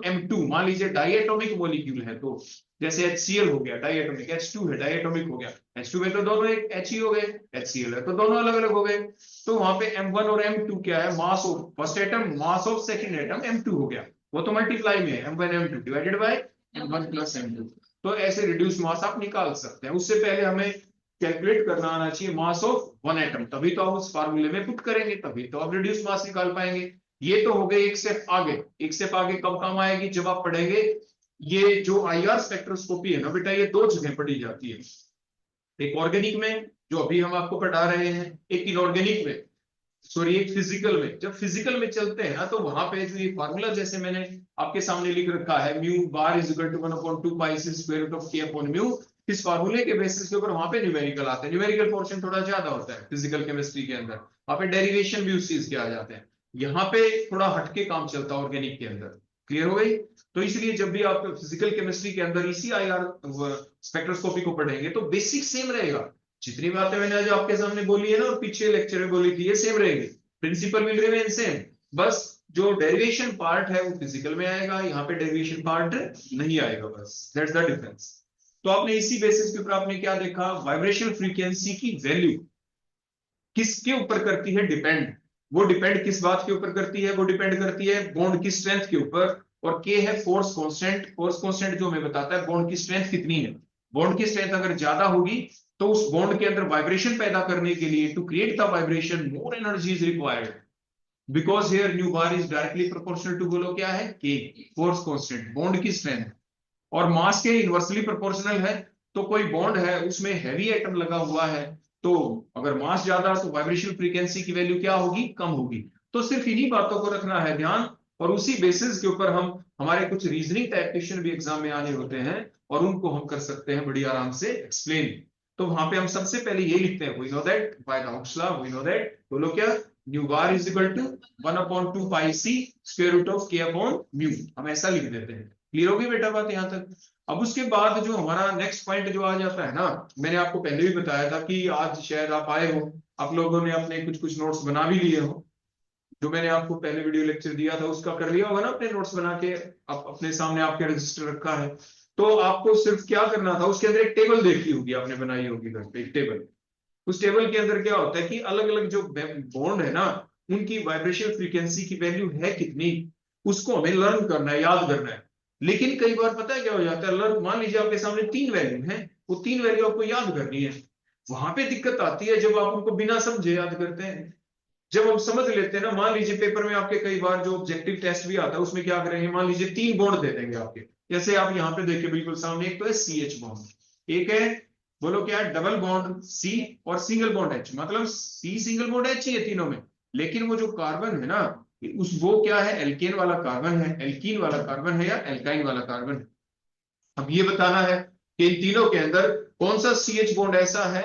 Speaker 2: M2 मान लीजिए डाइएटॉमिक मॉलिक्यूल है, तो जैसे HCl हो गया डाइएटॉमिक, H2 है डाइएटॉमिक हो गया, H2 में तो दोनों एक H ही हो गए, HCl है तो दोनों अलग अलग हो गए। तो वहां पे M1 और M2 क्या है? Mass of first atom, mass of second atom M2 हो गया, वो तो मल्टीप्लाई में है, M1 M2 divided by M1 plus M2। तो ऐसे रिड्यूस मास आप निकाल सकते हैं। उससे पहले हमें कैलकुलेट करना आना चाहिए मास ऑफ वन एटम, तभी तो आप उस फार्मूले में पुट करेंगे, तभी तो आप रिड्यूस मास निकाल पाएंगे। ये तो हो गए एक स्टेप आगे। एक स्टेप आगे कब काम आएगी? जब आप पढ़ेंगे ये जो आईआर स्पेक्ट्रोस्कोपी है ना बेटा, ये दो जगह पढ़ी जाती है, एक ऑर्गेनिक में जो अभी हम आपको पढ़ा रहे हैं, एक इनऑर्गेनिक में, सॉरी एक फिजिकल में। जब फिजिकल में चलते हैं ना, तो वहां पे जो ये फार्मूला जैसे मैंने आपके सामने लिख रखा है, mu bar is equal to 1/2 pi c square root of k upon mu, इस फार्मूले के बेसिस के ऊपर वहां पे न्यूमेरिकल आते हैं। न्यूमेरिकल पोर्शन थोड़ा ज्यादा होता है फिजिकल केमिस्ट्री के अंदर, वहां पे डेरिवेशन भी उस चीज के आ जाते हैं। यहाँ पे थोड़ा हटके काम चलता है ऑर्गेनिक के अंदर। क्लियर हो गई? तो इसलिए जब भी आप फिजिकल केमिस्ट्री के अंदर इसी आईआर स्पेक्ट्रोस्कोपी को पढ़ेंगे, तो बेसिक सेम रहेगा। जितनी बातें मैंने आज आपके सामने बोली है ना, और पीछे लेक्चर में बोली थी, ये सेम रहेगी, प्रिंसिपल विल रिमेन सेम। बस जो डेरिवेशन पार्ट है वो फिजिकल में आएगा, यहाँ पे डेरिवेशन पार्ट नहीं आएगा, बस दैट्स द डिफरेंस। तो आपने इसी बेसिस के ऊपर आपने क्या देखा? वाइब्रेशन फ्रीक्वेंसी की वैल्यू किसके ऊपर करती है डिपेंड, वो डिपेंड किस बात के ऊपर करती है, वो डिपेंड करती है बॉन्ड की स्ट्रेंथ के ऊपर। और के है फोर्स कांस्टेंट, फोर्स कांस्टेंट जो हमें बताता है बॉन्ड की स्ट्रेंथ कितनी है। बॉन्ड की स्ट्रेंथ अगर ज्यादा होगी तो उस बॉन्ड के अंदर वाइब्रेशन पैदा करने के लिए, to create the vibration more energy is required, because here nu bar is directly proportional to, बोलो क्या है, के, फोर्स कांस्टेंट, बॉन्ड की स्ट्रेंथ। और मास के इनवर्सली प्रोपोर्शनल है, तो कोई बॉन्ड है उसमें हैवी एटम लगा हुआ है, तो अगर मास ज्यादा तो वाइब्रेशन फ्रीक्वेंसी की वैल्यू क्या होगी, कम होगी। तो सिर्फ इन्हीं बातों को रखना है ध्यान, और उसी बेसिस के ऊपर हम हमारे कुछ रीजनिंग टाइप क्वेश्चन भी एग्जाम में आने होते हैं, और उनको हम कर सकते हैं बड़ी आराम से एक्सप्लेन। तो वहां पे हम सबसे पहले ये लिखते हैं, we know that by Gauss law, we know that, बोलो क्या, nu bar is equal to 1/2 pi c square root of k upon mu, हम ऐसा लिख देते हैं। क्लियर होगी बेटा बात यहां तक। अब उसके बाद जो हमारा नेक्स्ट पॉइंट जो आ जाता है ना, मैंने आपको पहले भी बताया था कि आज शायद आप आए हो, आप लोगों ने अपने कुछ कुछ नोट्स बना भी लिए हो, जो मैंने आपको पहले वीडियो लेक्चर दिया था उसका कर लिया होगा ना अपने नोट्स बना के, आप अपने सामने आपके रजिस्टर रखा है। तो आपको सिर्फ क्या करना था, उसके अंदर एक टेबल देखी होगी आपने, बनाई होगी घर पे एक टेबल। उस टेबल के अंदर क्या होता है कि अलग अलग जो बॉन्ड है ना, उनकी वाइब्रेशन फ्रीक्वेंसी की वैल्यू है कितनी, उसको हमें लर्न करना है, याद करना है। लेकिन कई बार पता है क्या हो जाता है, लर्न, मान लीजिए आपके सामने 3 वैल्यू है, वो 3 वैल्यू आपको याद करनी है। वहां पे दिक्कत आती है जब आप उनको बिना समझे याद करते हैं। जब हम समझ लेते हैं ना, मान लीजिए पेपर में आपके कई बार जो ऑब्जेक्टिव टेस्ट भी आता है उसमें क्या करेंगे, मान लीजिए 3 बॉन्ड दे देंगे आपके, जैसे आप यहाँ पे देखिए बिल्कुल सामने, एक तो है CH बॉन्ड, एक है, बोलो क्या है, डबल बॉन्ड C, और सिंगल बॉन्ड H, मतलब C सिंगल बॉन्ड H ही है तीनों में। लेकिन वो जो कार्बन है ना, उस वो क्या है, एल्केन वाला कार्बन है, एल्कीन वाला कार्बन है, या एल्काइन वाला कार्बन है। अब ये बताना है कि इन तीनों के अंदर कौन सा CH बॉन्ड ऐसा है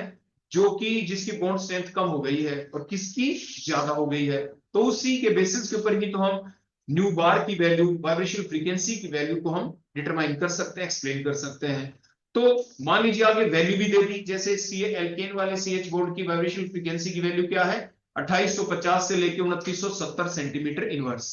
Speaker 2: जो कि जिसकी बॉन्ड स्ट्रेंथ कम हो गई है और किसकी ज्यादा हो गई है। तो उसी के बेसिस के ऊपर ही तो हम न्यू बार की वैल्यू, वाइब्रेशन फ्रीक्वेंसी की वैल्यू को हम डिटरमाइन कर सकते हैं, एक्सप्लेन कर सकते हैं। तो मान लीजिए आगे वैल्यू भी दे दी, जैसे सी एल्केन वाले CH बॉन्ड की वाइब्रेशन फ्रीक्वेंसी की वैल्यू क्या है, 2850 से लेके 2970 सेंटीमीटर इनवर्स।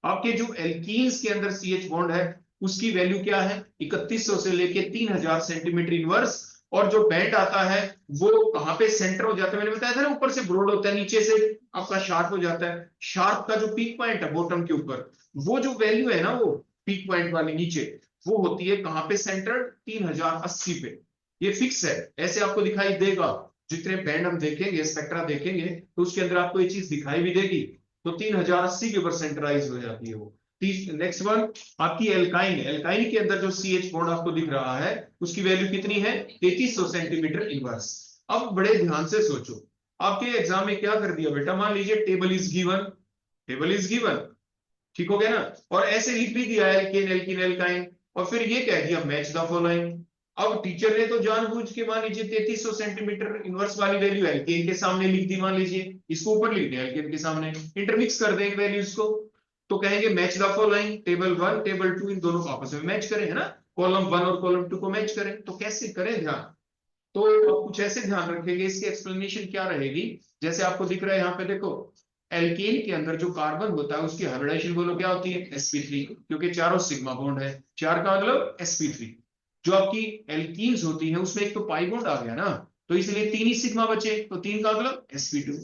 Speaker 2: आपके जो एल्कीन्स के अंदर CH बॉन्ड है उसकी वैल्यू क्या है, 3100 से लेके 3000 सेंटीमीटर इनवर्स। और जो बैंड आता है वो कहां पे सेंटर हो जाता है, मैंने बताया था ना, ऊपर से ब्रॉड होता है, नीचे से आपका शार्प हो जाता है। शार्प का जो पीक पॉइंट है बॉटम के ऊपर, वो जो वैल्यू है ना, वो पीक पॉइंट वाली नीचे, वो होती है कहां पे, सेंटर 3080 पे। ये फिक्स है, ऐसे आपको दिखाई देगा। जितने बैंड हम देखेंगे, स्पेक्ट्रा देखेंगे, तो उसके अंदर आपको ये चीज दिखाई भी देगी। तो 3080 के ऊपर सेंटराइज हो जाती है वो। नेक्स्ट वन आपकी एल्काइन, एल्काइन के अंदर जो CH बॉन्ड आपको दिख रहा है उसकी वैल्यू कितनी है, 3300 सेंटीमीटर इनवर्स। अब बड़े ध्यान से सोचो, आपके एग्जाम में क्या कर दिया बेटा, मान लीजिए table is given, table is given, ठीक हो गया ना, और ऐसे लिख भी दिया एल्केन एल्कीन एल्काइन, और फिर ये कह दिया मैच द फॉलोइंग। अब टीचर ने तो जानबूझ के मान लीजिए 3300 सेंटीमीटर इनवर्स वाली वैल्यू एल्केन के सामने लिख दी, मान लीजिए इसको ऊपर लिख दिया एल्केन के सामने, इंटरमिक्स कर देंगे वैल्यूज को, तो कहेंगे match the following, table 1 table 2 इन दोनों को आपस में मैच करें, है ना, कॉलम 1 और कॉलम 2 को मैच करें। तो कैसे करें ध्यान, तो कुछ ऐसे ध्यान रखेंगे, इसकी एक्सप्लेनेशन क्या रहेगी, जैसे आपको दिख रहा है यहाँ पे देखो, एल्केन के अंदर जो कार्बन होता है उसकी हाइब्रिडाइजेशन बोलो क्या होती है, sp3, क्योंकि चारों सिग्मा बॉन्ड है, 4 का मतलब sp3। जो आपकी एल्कीन्स होती है उसमें एक तो पाई बॉन्ड आ गया ना, तो इसलिए 3 ही सिग्मा बचे, तो 3 का मतलब sp2।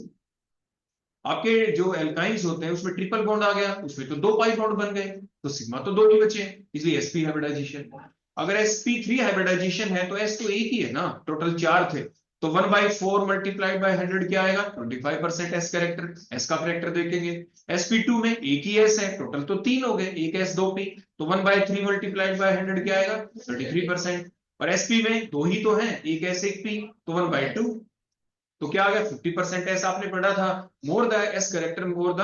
Speaker 2: आपके जो एल्काइंस होते हैं उसमें ट्रिपल बॉन्ड आ गया, उसमें तो 2 पाई बॉन्ड बन गए, तो सिग्मा तो 2 ही बचे, इसलिए sp हाइब्रिडाइजेशन। अगर sp3 हाइब्रिडाइजेशन है तो s तो एक ही है ना, टोटल 4 थे, तो 1/4 मल्टीप्लाइड बाय 100 क्या आएगा, 25% s कैरेक्टर, s का कैरेक्टर देखेंगे। sp2 में एक ही s है, टोटल तो 3 हो गए, एक s 2 p, तो 1/3 मल्टीप्लाइड बाय 100 क्या आएगा, 33%। और sp में 2 ही तो है, एक s एक p, तो 1/2, तो क्या आ गया 50%। ऐसा आपने पढ़ा था, more the S character more the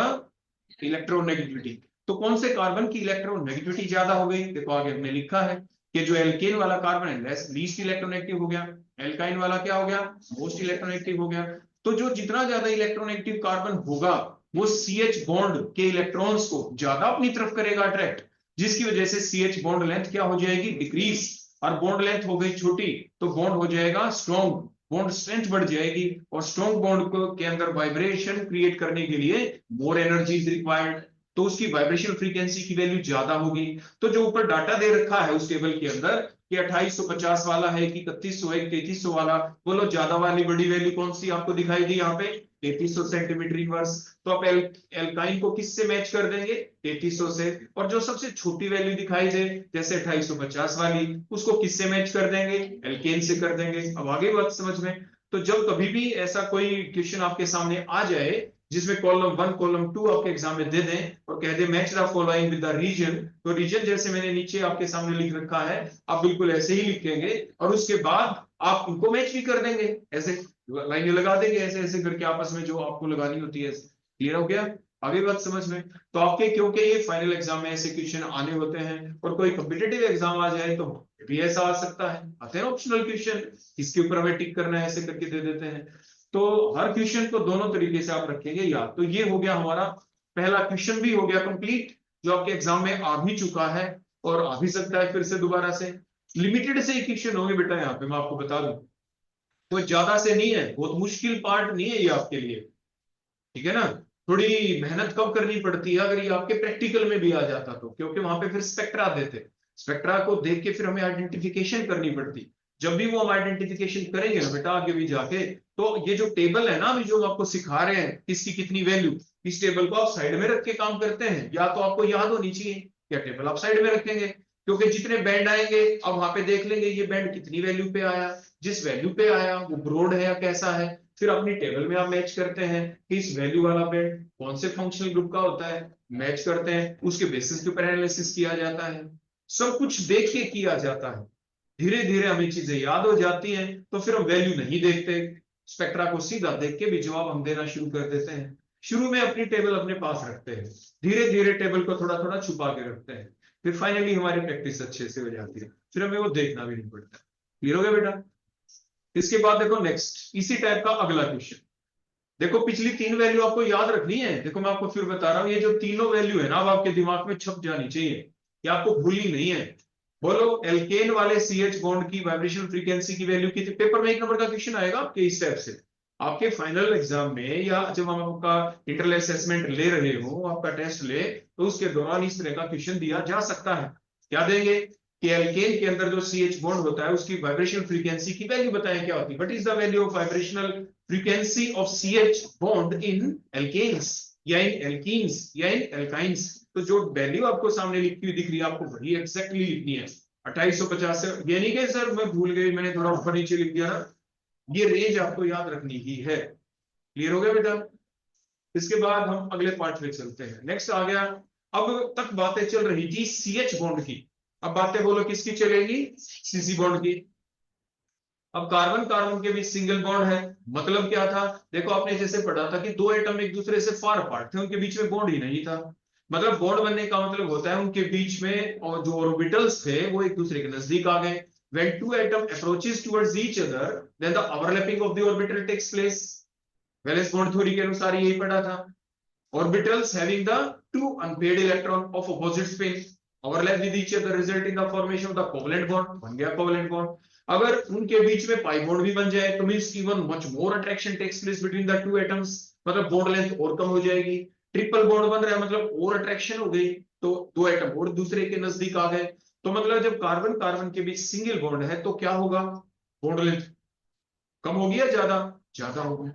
Speaker 2: electronegativity. तो कौन से कार्बन की इलेक्ट्रोनेगेटिविटी ज्यादा हो गई, देखो आगे हमने लिखा है कि जो एल्केन वाला कार्बन है लीस्ट इलेक्ट्रोनेगेटिव हो गया, एल्काइन वाला क्या हो गया, मोस्ट इलेक्ट्रोनेगेटिव हो गया। तो जो जितना ज्यादा इलेक्ट्रोनेगेटिव कार्बन होगा वो CH बॉन्ड के इलेक्ट्रॉन्स को ज्यादा अपनी तरफ करेगा अट्रैक्ट, जिसकी वजह से CH बॉन्ड लेंथ क्या हो जाएगी, डिक्रीज, और बॉन्ड लेंथ हो गई छोटी तो बॉन्ड हो जाएगा स्ट्रॉन्ग, बॉन्ड स्ट्रेंथ बढ़ जाएगी, और स्ट्रॉन्ग बॉन्ड को के अंदर वाइब्रेशन क्रिएट करने के लिए मोर एनर्जी इज रिक्वायर्ड, तो उसकी वाइब्रेशन फ्रीक्वेंसी की वैल्यू ज्यादा होगी। तो जो ऊपर डाटा दे रखा है उस टेबल के अंदर, कि 2850 वाला है कि 3100 है, 3300 वाला, बोलो ज्यादा वाली बड़ी वैल्यू कौन सी आपको दिखाई दी यहाँ पे? 3300 सेंटीमीटर इनवर्स। तो आप एल्काइन को किससे मैच कर देंगे? 3300 से। और जो सबसे छोटी वैल्यू दिखाई दे जैसे 2850 वाली, उसको किससे मैच कर देंगे? एल्केन से कर देंगे। अब आगे बात समझ में। तो जब कभी भी ऐसा कोई क्वेश्चन आपके सामने आ जाए जिसमें कॉलम 1 कॉलम 2 आपके एग्जाम में दे दें और कह दे match the following with the reason, तो रीजन जैसे मैंने नीचे आपके सामने लिख रखा है आप बिल्कुल ऐसे ही लिखेंगे और उसके बाद आप उनको मैच भी कर देंगे, ऐसे लाइनें लगा देंगे ऐसे ऐसे करके आपस में जो आपको लगानी होती है। क्लियर हो गया? आगे बात समझ में। तो आपके क्योंकि ये फाइनल एग्जाम में ऐसे क्वेश्चन आने होते हैं और कोई कॉम्पिटिटिव एग्जाम आ जाए तो भी ऐसा आ सकता है, आते हैं ऑप्शनल क्वेश्चन, किसके ऊपर हमें टिक करना है ऐसे करके दे देते हैं। तो हर क्वेश्चन को दोनों तरीके से आप रखेंगे याद। तो ये हो गया हमारा पहला क्वेश्चन भी हो गया कंप्लीट, जो आपके एग्जाम में आ भी चुका है और आ भी सकता है फिर से दोबारा से। लिमिटेड से क्वेश्चन होंगे बेटा, यहाँ पे मैं आपको बता दूं, कोई ज्यादा से नहीं है, बहुत मुश्किल पार्ट नहीं है ये आपके लिए, ठीक है ना। थोड़ी मेहनत कम करनी पड़ती है अगर ये आपके प्रैक्टिकल में भी आ जाता तो, क्योंकि वहां पे फिर स्पेक्ट्रा देते, स्पेक्ट्रा को देख के फिर हमें आइडेंटिफिकेशन करनी पड़ती। जब भी वो हम आइडेंटिफिकेशन करेंगे ना बेटा आगे भी जाके, तो ये जो टेबल है ना अभी जो हम आपको सिखा रहे हैं किसकी कितनी वैल्यू, इस टेबल को आप साइड में रख के काम करते हैं, या तो आपको याद होनी चाहिए क्या टेबल आप साइड में रखेंगे, क्योंकि जितने बैंड आएंगे अब वहां पे देख लेंगे ये बैंड कितनी वैल्यू पे आया, जिस वैल्यू पे आया वो ब्रॉड है या कैसा है, फिर अपनी टेबल में आप मैच करते हैं कि इस वैल्यू वाला बैंड कौन से फंक्शनल ग्रुप का होता है, मैच करते हैं, उसके बेसिस के ऊपर एनालिसिस किया जाता है, सब कुछ देख के किया जाता है। धीरे धीरे हमें चीजें याद हो जाती हैं तो फिर हम वैल्यू नहीं देखते, स्पेक्ट्रा को सीधा देख के भी जवाब हम देना शुरू कर देते हैं। शुरू में अपनी टेबल अपने पास रखते हैं, धीरे धीरे टेबल को थोड़ा थोड़ा छुपा के रखते हैं, फिर फाइनली हमारी प्रैक्टिस अच्छे से हो जाती है, फिर हमें वो देखना भी नहीं पड़ता। क्लियर हो गया बेटा? इसके बाद देखो नेक्स्ट इसी टाइप का अगला क्वेश्चन। देखो पिछली 3 वैल्यू आपको याद रखनी है, देखो मैं आपको फिर बता रहा हूं ये जो तीनों वैल्यू है ना अब आपके दिमाग में छप जानी चाहिए, ये आपको भूलनी नहीं है। बोलो एल्केन वाले CH बॉन्ड की वाइब्रेशनल फ्रीक्वेंसी की वैल्यू कितनी, पेपर में 1 नंबर का क्वेश्चन आएगा आपके इस टाइप से, आपके फाइनल एग्जाम में या जब हम आपका इंटरनल असेसमेंट ले रहे हो आपका टेस्ट ले तो उसके दौरान इस तरह का क्वेश्चन दिया जा सकता है। क्या देंगे कि एल्केन के अंदर जो CH बॉन्ड होता है उसकी वाइब्रेशनल फ्रीक्वेंसी की वैल्यू बताएं क्या होती है, what is the value of vibrational frequency of CH bond in alkanes या इन एल्कीन्स या इन एल्काइंस। तो जो वैल्यू आपको सामने लिखी हुई दिख रही है आपको वही एग्जैक्टली लिखनी है 2850 से, ये नहीं कि सर मैं भूल गई मैंने थोड़ा ऊपर नीचे लिख दिया ना, ये रेंज आपको याद रखनी ही है। क्लियर हो गया बेटा? इसके बाद हम अगले पार्ट में चलते हैं। नेक्स्ट आ गया, अब तक बातें चल रही थी CH बॉन्ड की, अब बातें बोलो किसकी चलेगी? CC बॉन्ड की। अब कार्बन कार्बन के बीच सिंगल बॉन्ड है, मतलब क्या था? देखो आपने जैसे पढ़ा था कि 2 एटम एक दूसरे से फार अपार्ट थे, उनके बीच में बॉन्ड ही नहीं था, मतलब बॉन्ड बनने का मतलब होता है उनके बीच में और जो ऑर्बिटल्स थे वो एक दूसरे के नजदीक आ गए। When 2 atom approaches towards each other, then the overlapping of the orbital takes place. Valence bond theory के अनुसार यही पढ़ा था। Orbitals having the 2 unpaired electron of opposite spin overlap with each other, resulting in the formation of the covalent bond, बन गया covalent bond। अगर उनके बीच में पाई बॉन्ड भी बन जाए तो means even much more attraction takes place between the 2 atoms, मतलब बॉन्ड लेंथ और कम हो जाएगी। ट्रिपल बॉन्ड बन रहा है मतलब और अट्रैक्शन हो गई, तो 2 एटम और दूसरे के नजदीक आ गए, तो मतलब जब कार्बन कार्बन के बीच सिंगल बॉन्ड है तो क्या होगा? बॉन्ड लेंथ कम होगी या ज्यादा? ज्यादा होगी।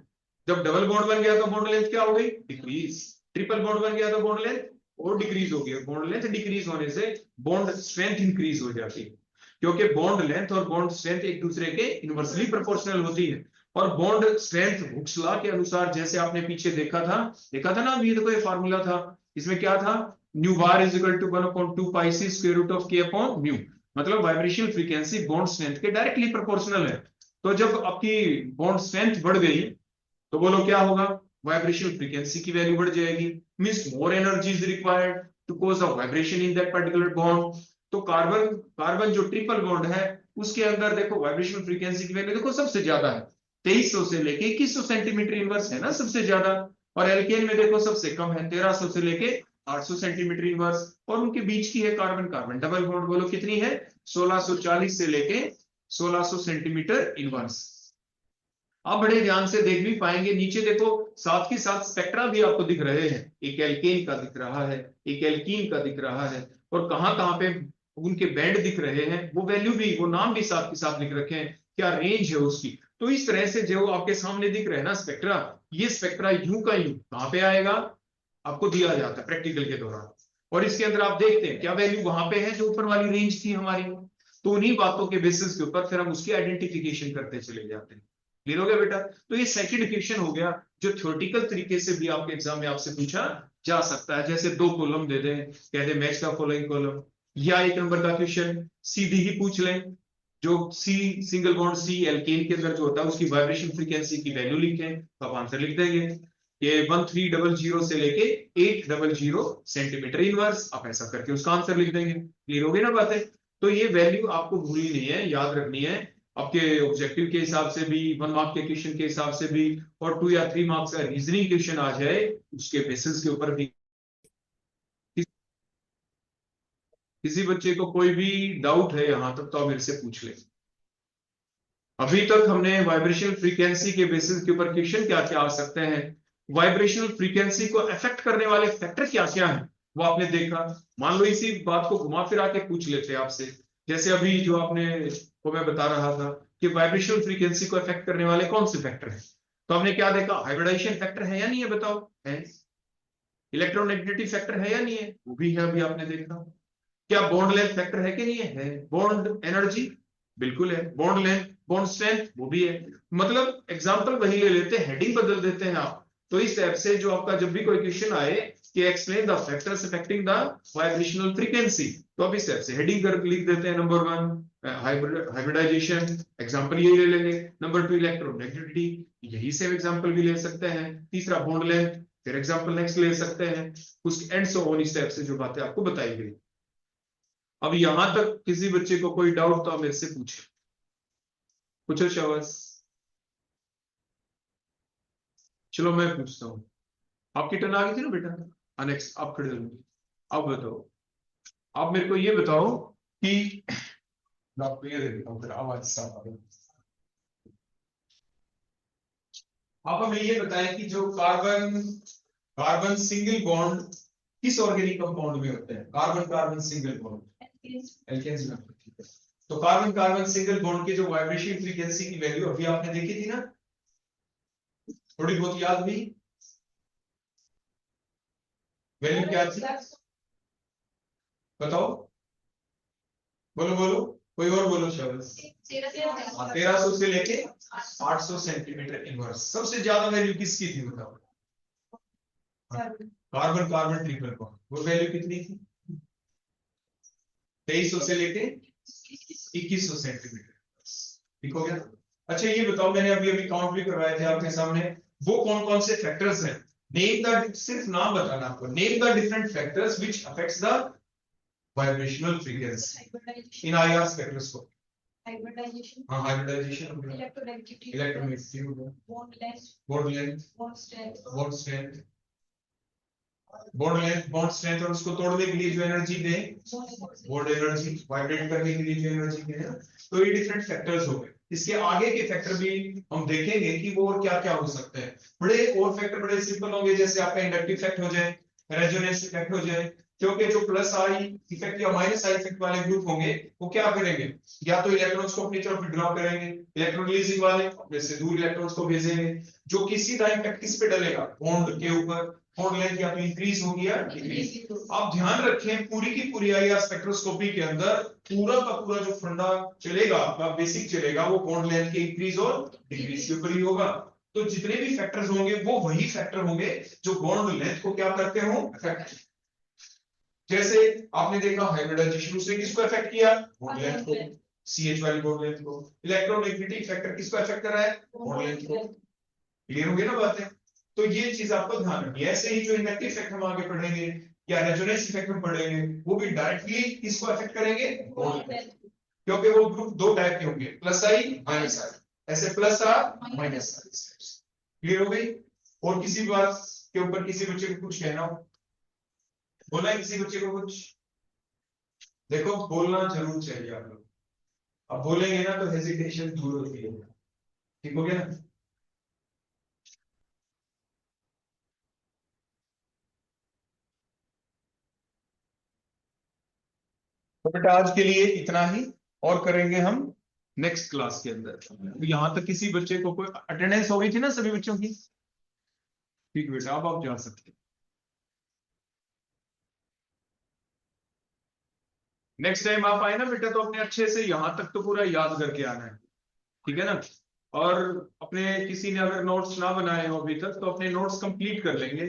Speaker 2: जब डबल बॉन्ड बन गया तो बॉन्ड लेंथ क्या हो गई? डिक्रीज। ट्रिपल बॉन्ड बन गया तो बॉन्ड लेंथ और डिक्रीज हो गई। बॉन्ड लेंथ डिक्रीज होने से बॉन्ड स्ट्रेंथ इंक्रीज हो जाती है, क्योंकि बॉन्ड लेंथ और बॉन्ड स्ट्रेंथ एक दूसरे के इनवर्सली प्रोपोर्शनल होती है। और बॉन्ड स्ट्रेंथ हुक्स लॉ के अनुसार जैसे आपने पीछे देखा था ना, अभी देखो ये फार्मूला था, इसमें क्या था? Nu bar is equal to 1/2 pi c square root of k upon mu, मतलब वाइब्रेशनल फ्रीक्वेंसी बॉन्ड स्ट्रेंथ के डायरेक्टली प्रोपोर्शनल है। तो जब आपकी बॉन्ड स्ट्रेंथ बढ़ गई तो बोलो क्या होगा? वाइब्रेशनल फ्रीक्वेंसी की वैल्यू बढ़ जाएगी, means more energy is required to cause a vibration in that particular bond. तो कार्बन कार्बन जो ट्रिपल बॉन्ड है उसके अंदर देखो वाइब्रेशनल फ्रीक्वेंसी की वैल्यू देखो सबसे ज्यादा है, 2300 से लेके 2100 सेंटीमीटर इनवर्स है ना सबसे ज्यादा, और एल्केन में देखो सबसे कम है 1300 से लेके 800 सेंटीमीटर इनवर्स, और उनके बीच की है कार्बन कार्बन डबल बॉन्ड, बोलो कितनी है? 1640 से लेके 1600 सेंटीमीटर इनवर्स। आप बड़े ध्यान से देख भी पाएंगे नीचे देखो साथ के साथ स्पेक्ट्रा भी आपको दिख रहे हैं, एक एल्केन का दिख रहा है, एक एल्कीन का दिख रहा है, और कहां कहां पे उनके बैंड दिख रहे हैं, वो वैल्यू भी, वो नाम भी साथ के साथ लिख रखे हैं, क्या रेंज है उसकी। तो इस तरह से जो आपके सामने दिख रहा है ना स्पेक्ट्रा, ये स्पेक्ट्रा यूं का यूं कहां पे आएगा, आपको दिया जाता है प्रैक्टिकल के दौरान, और इसके अंदर आप देखते हैं क्या वैल्यू वहां पे है जो ऊपर वाली रेंज थी हमारी। तो उन्हीं बातों के बेसिस के ऊपर फिर हम उसकी आइडेंटिफिकेशन करते चले जाते हैं। क्लियर हो गया बेटा। तो ये सेकंड क्वेश्चन हो गया जो थ्योरेटिकल तरीके से भी आपके एग्जाम में आपसे पूछा जा सकता है। जैसे दो कॉलम दे दें, कह दे मैच द फॉलोइंग कॉलम, या एक नंबर का क्वेश्चन सीधी ही पूछ लें, जो C single bond C alkane के अंदर जो होता है उसकी वाइब्रेशन फ्रीक्वेंसी की वैल्यू लिखें, तो आप आंसर लिख देंगे। ये 1300 से लेके 800 सेंटीमीटर इनवर्स, आप ऐसा करके उसका आंसर लिख देंगे। क्लियर हो गई ना बातें। तो ये वैल्यू आपको भूलनी नहीं है, याद रखनी है, आपके ऑब्जेक्टिव के हिसाब से भी, 1 मार्क के क्वेश्चन के हिसाब से भी, और 2 या 3 मार्क्स का रीजनिंग क्वेश्चन आ जाए उसके बेसिस के ऊपर भी। किसी बच्चे को कोई भी डाउट है यहां तक तो आप मेरे से पूछ ले। अभी तक हमने वाइब्रेशनल फ्रीक्वेंसी के बेसिस के ऊपर क्वेश्चन क्या क्या आ सकते हैं, वाइब्रेशनल फ्रीक्वेंसी को अफेक्ट करने वाले फैक्टर क्या क्या हैं वो आपने देखा। मान लो इसी बात को घुमा फिरा के पूछ लेते हैं आपसे, जैसे अभी जो आपने को मैं बता रहा था कि वाइब्रेशनल फ्रीक्वेंसी को अफेक्ट करने वाले कौन से फैक्टर हैं, तो हमने क्या देखा, हाइब्रिडाइजेशन फैक्टर है या नहीं है, बताओ है। इलेक्ट्रोनेगेटिविटी फैक्टर है या नहीं है, वो भी है, अभी आपने देखा। क्या बॉन्ड लेंथ फैक्टर है कि नहीं है, बॉन्ड एनर्जी बिल्कुल है, बॉन्ड लेंथ, बॉन्ड स्ट्रेंथ वो भी है। मतलब एग्जांपल वही ले लेते हैं, हेडिंग बदल देते हैं आप। तो इस टाइप से जो आपका जब भी कोई क्वेश्चन आए कि explain the factors affecting the vibrational frequency, तो आप इस टाइप से हेडिंग कर लिख देते हैं। नंबर 1 हाइब्रिडाइजेशन, एग्जांपल ये ले लेंगे। नंबर 2 इलेक्ट्रोनेगेटिविटी, यही से एग्जांपल भी ले सकते हैं। तीसरा बॉन्ड लेंथ, फिर एग्जांपल नेक्स्ट ले सकते हैं। उस एंड सो ऑन, इस टाइप से जो बातें आपको बताई गई। अब यहां तक किसी बच्चे को कोई डाउट तो आप मेरे से पूछे, पूछो शाबाश। चलो मैं पूछता हूँ, आपकी टर्न आ गई थी ना बेटा, नेक्स्ट आप खड़े होंगे। अब बताओ, आप मेरे को ये बताओ कि आपको ये दे देता हूँ फिर आवाज साफ आ गई। आप हमें ये बताएं कि जो कार्बन कार्बन सिंगल बॉन्ड किस ऑर्गेनिक कंपाउंड में होते हैं, carbon carbon single bond alkanes में, ठीक है। तो कार्बन कार्बन सिंगल बॉन्ड की जो वाइब्रेशन फ्रीक्वेंसी की वैल्यू अभी आपने देखी थी ना, थोड़ी बहुत याद भी, वैल्यू क्या थी बताओ, बोलो बोलो, कोई और बोलो शाबाश। 1300 से लेके 800 सेंटीमीटर इनवर्स। सबसे ज्यादा वैल्यू किसकी थी बताओ, कार्बन कार्बन ट्रिपल बॉन्ड, वो वैल्यू कितनी थी, 2300 से लेके 2100 सेंटीमीटर, ठीक हो गया। अच्छा ये बताओ, मैंने अभी अभी काउंट भी करवाए थे आपके सामने, वो कौन कौन से फैक्टर्स हैं, नेम द, सिर्फ नाम बताना आपको, name the different factors which affects the vibrational frequency in IR spectroscope. Hybridization, हाँ hybridization, electronegativity, bond length, bond strength, bond strength और उसको तोड़ने के लिए जो एनर्जी दे, बॉन्ड एनर्जी, वाइब्रेट करने के लिए जो एनर्जी दे ना, तो ये डिफरेंट फैक्टर्स हो गए। इसके आगे के फैक्टर भी हम देखेंगे कि वो और क्या क्या हो सकते हैं। बड़े और फैक्टर बड़े सिंपल होंगे, जैसे आपका इंडक्टिव इफेक्ट हो जाए, रेजोनेंस इफेक्ट हो जाए, क्योंकि जो प्लस आई इफेक्ट या माइनस आई इफेक्ट वाले ग्रुप होंगे वो क्या करेंगे, या तो इलेक्ट्रॉन्स को अपनी तरफ विड्रॉ करेंगे, इलेक्ट्रॉन रिलीजिंग वाले अपने से दूर इलेक्ट्रॉन्स को भेजेंगे, जो कि सीधा इफेक्ट किस पे डलेगा, बॉन्ड के ऊपर, बॉन्ड लेंथ या तो इंक्रीज होगी या डिक्रीज। आप ध्यान रखें पूरी की पूरी आईआर स्पेक्ट्रोस्कोपी के अंदर पूरा का पूरा जो फंडा चलेगा, आपका बेसिक चलेगा, वो बॉन्ड लेंथ के इंक्रीज और डिक्रीज के ऊपर ही होगा। तो जितने भी फैक्टर्स होंगे वो वही फैक्टर होंगे जो बॉन्ड लेंथ को क्या करते हो, अफेक्ट। जैसे आपने देखा हाइब्रिडाइजेशन, उसने किसको अफेक्ट किया, बॉन्ड लेंथ को, सीएच वाली बॉन्ड लेंथ को। इलेक्ट्रोनेगेटिविटी फैक्टर किसको अफेक्ट कर रहा है, बॉन्ड लेंथ को। क्लियर हो गई ना बातें। तो ये चीज आपको ध्यान रखनी है। ऐसे ही जो इंडक्टिव इफेक्ट हम आगे पढ़ेंगे या रेजोनेंस इफेक्ट में पढ़ेंगे, वो भी डायरेक्टली किसको अफेक्ट करेंगे, बॉन्ड लेंथ, क्योंकि वो ग्रुप दो टाइप के होंगे, प्लस आई माइनस आई, ऐसे plus R minus R. Clear हो गई। और किसी बात के ऊपर किसी बच्चे को कुछ कहना हो, बोला है किसी बच्चे को कुछ, देखो बोलना जरूर चाहिए आप लोग, अब बोलेंगे ना तो हेजिटेशन दूर होती है, ठीक हो गया ना। तो बेटा आज के लिए इतना ही, और करेंगे हम नेक्स्ट क्लास के अंदर। तो यहां तक किसी बच्चे को कोई अटेंडेंस हो गई थी ना सभी बच्चों की? ठीक बेटा, अब आप जा सकते हैं। नेक्स्ट टाइम आप आए ना बेटा, तो अपने अच्छे से यहां तक तो पूरा याद करके आना है, ठीक है ना? और अपने किसी ने अगर नोट्स ना बनाए हो अभी तक, तो अपने नोट्स कंप्लीट कर लेंगे,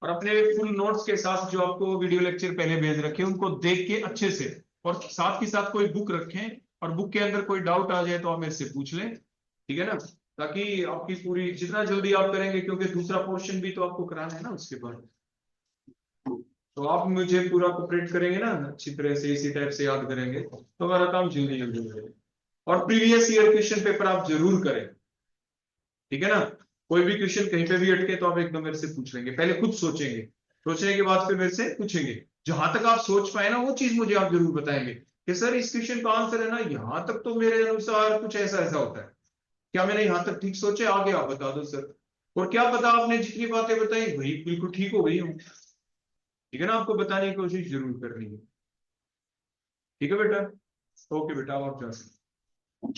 Speaker 2: और अपने फुल नोट्स के साथ जो आपको वीडियो लेक्चर पहले भेज रखे उनको देख के अच्छे से, और साथ ही साथ कोई बुक रखें, और बुक के अंदर कोई डाउट आ जाए तो आप मेरे से पूछ लें, ठीक है ना? ताकि आपकी पूरी, जितना जल्दी आप करेंगे, क्योंकि दूसरा पोर्शन भी तो आपको कराना है ना उसके बाद, तो आप मुझे पूरा कोऑपरेट करेंगे ना अच्छी तरह से, इसी टाइप से याद करेंगे, तो हमारा काम जल्दी जल्दी हो जाएगा। और प्रीवियस ईयर क्वेश्चन पेपर आप जरूर करें, ठीक है ना? कोई भी क्वेश्चन कहीं पे भी अटके तो आप एकदम मेरे से पूछ लेंगे, पहले खुद सोचेंगे, सोचने के बाद फिर मेरे से पूछेंगे। जहां तक आप सोच पाए ना वो चीज मुझे आप जरूर बताएंगे कि सर इस क्वेश्चन का आंसर है ना यहां तक, तो मेरे अनुसार कुछ ऐसा ऐसा होता है, क्या मैंने यहां तक ठीक सोचे? आगे आप बता दो सर। और क्या पता आपने जितनी बातें बताई वही बिल्कुल ठीक हो गई हो, ठीक है ना? आपको बताने की कोशिश जरूर करनी है, ठीक है बेटा? ओके बेटा, आप जा सकते हैं।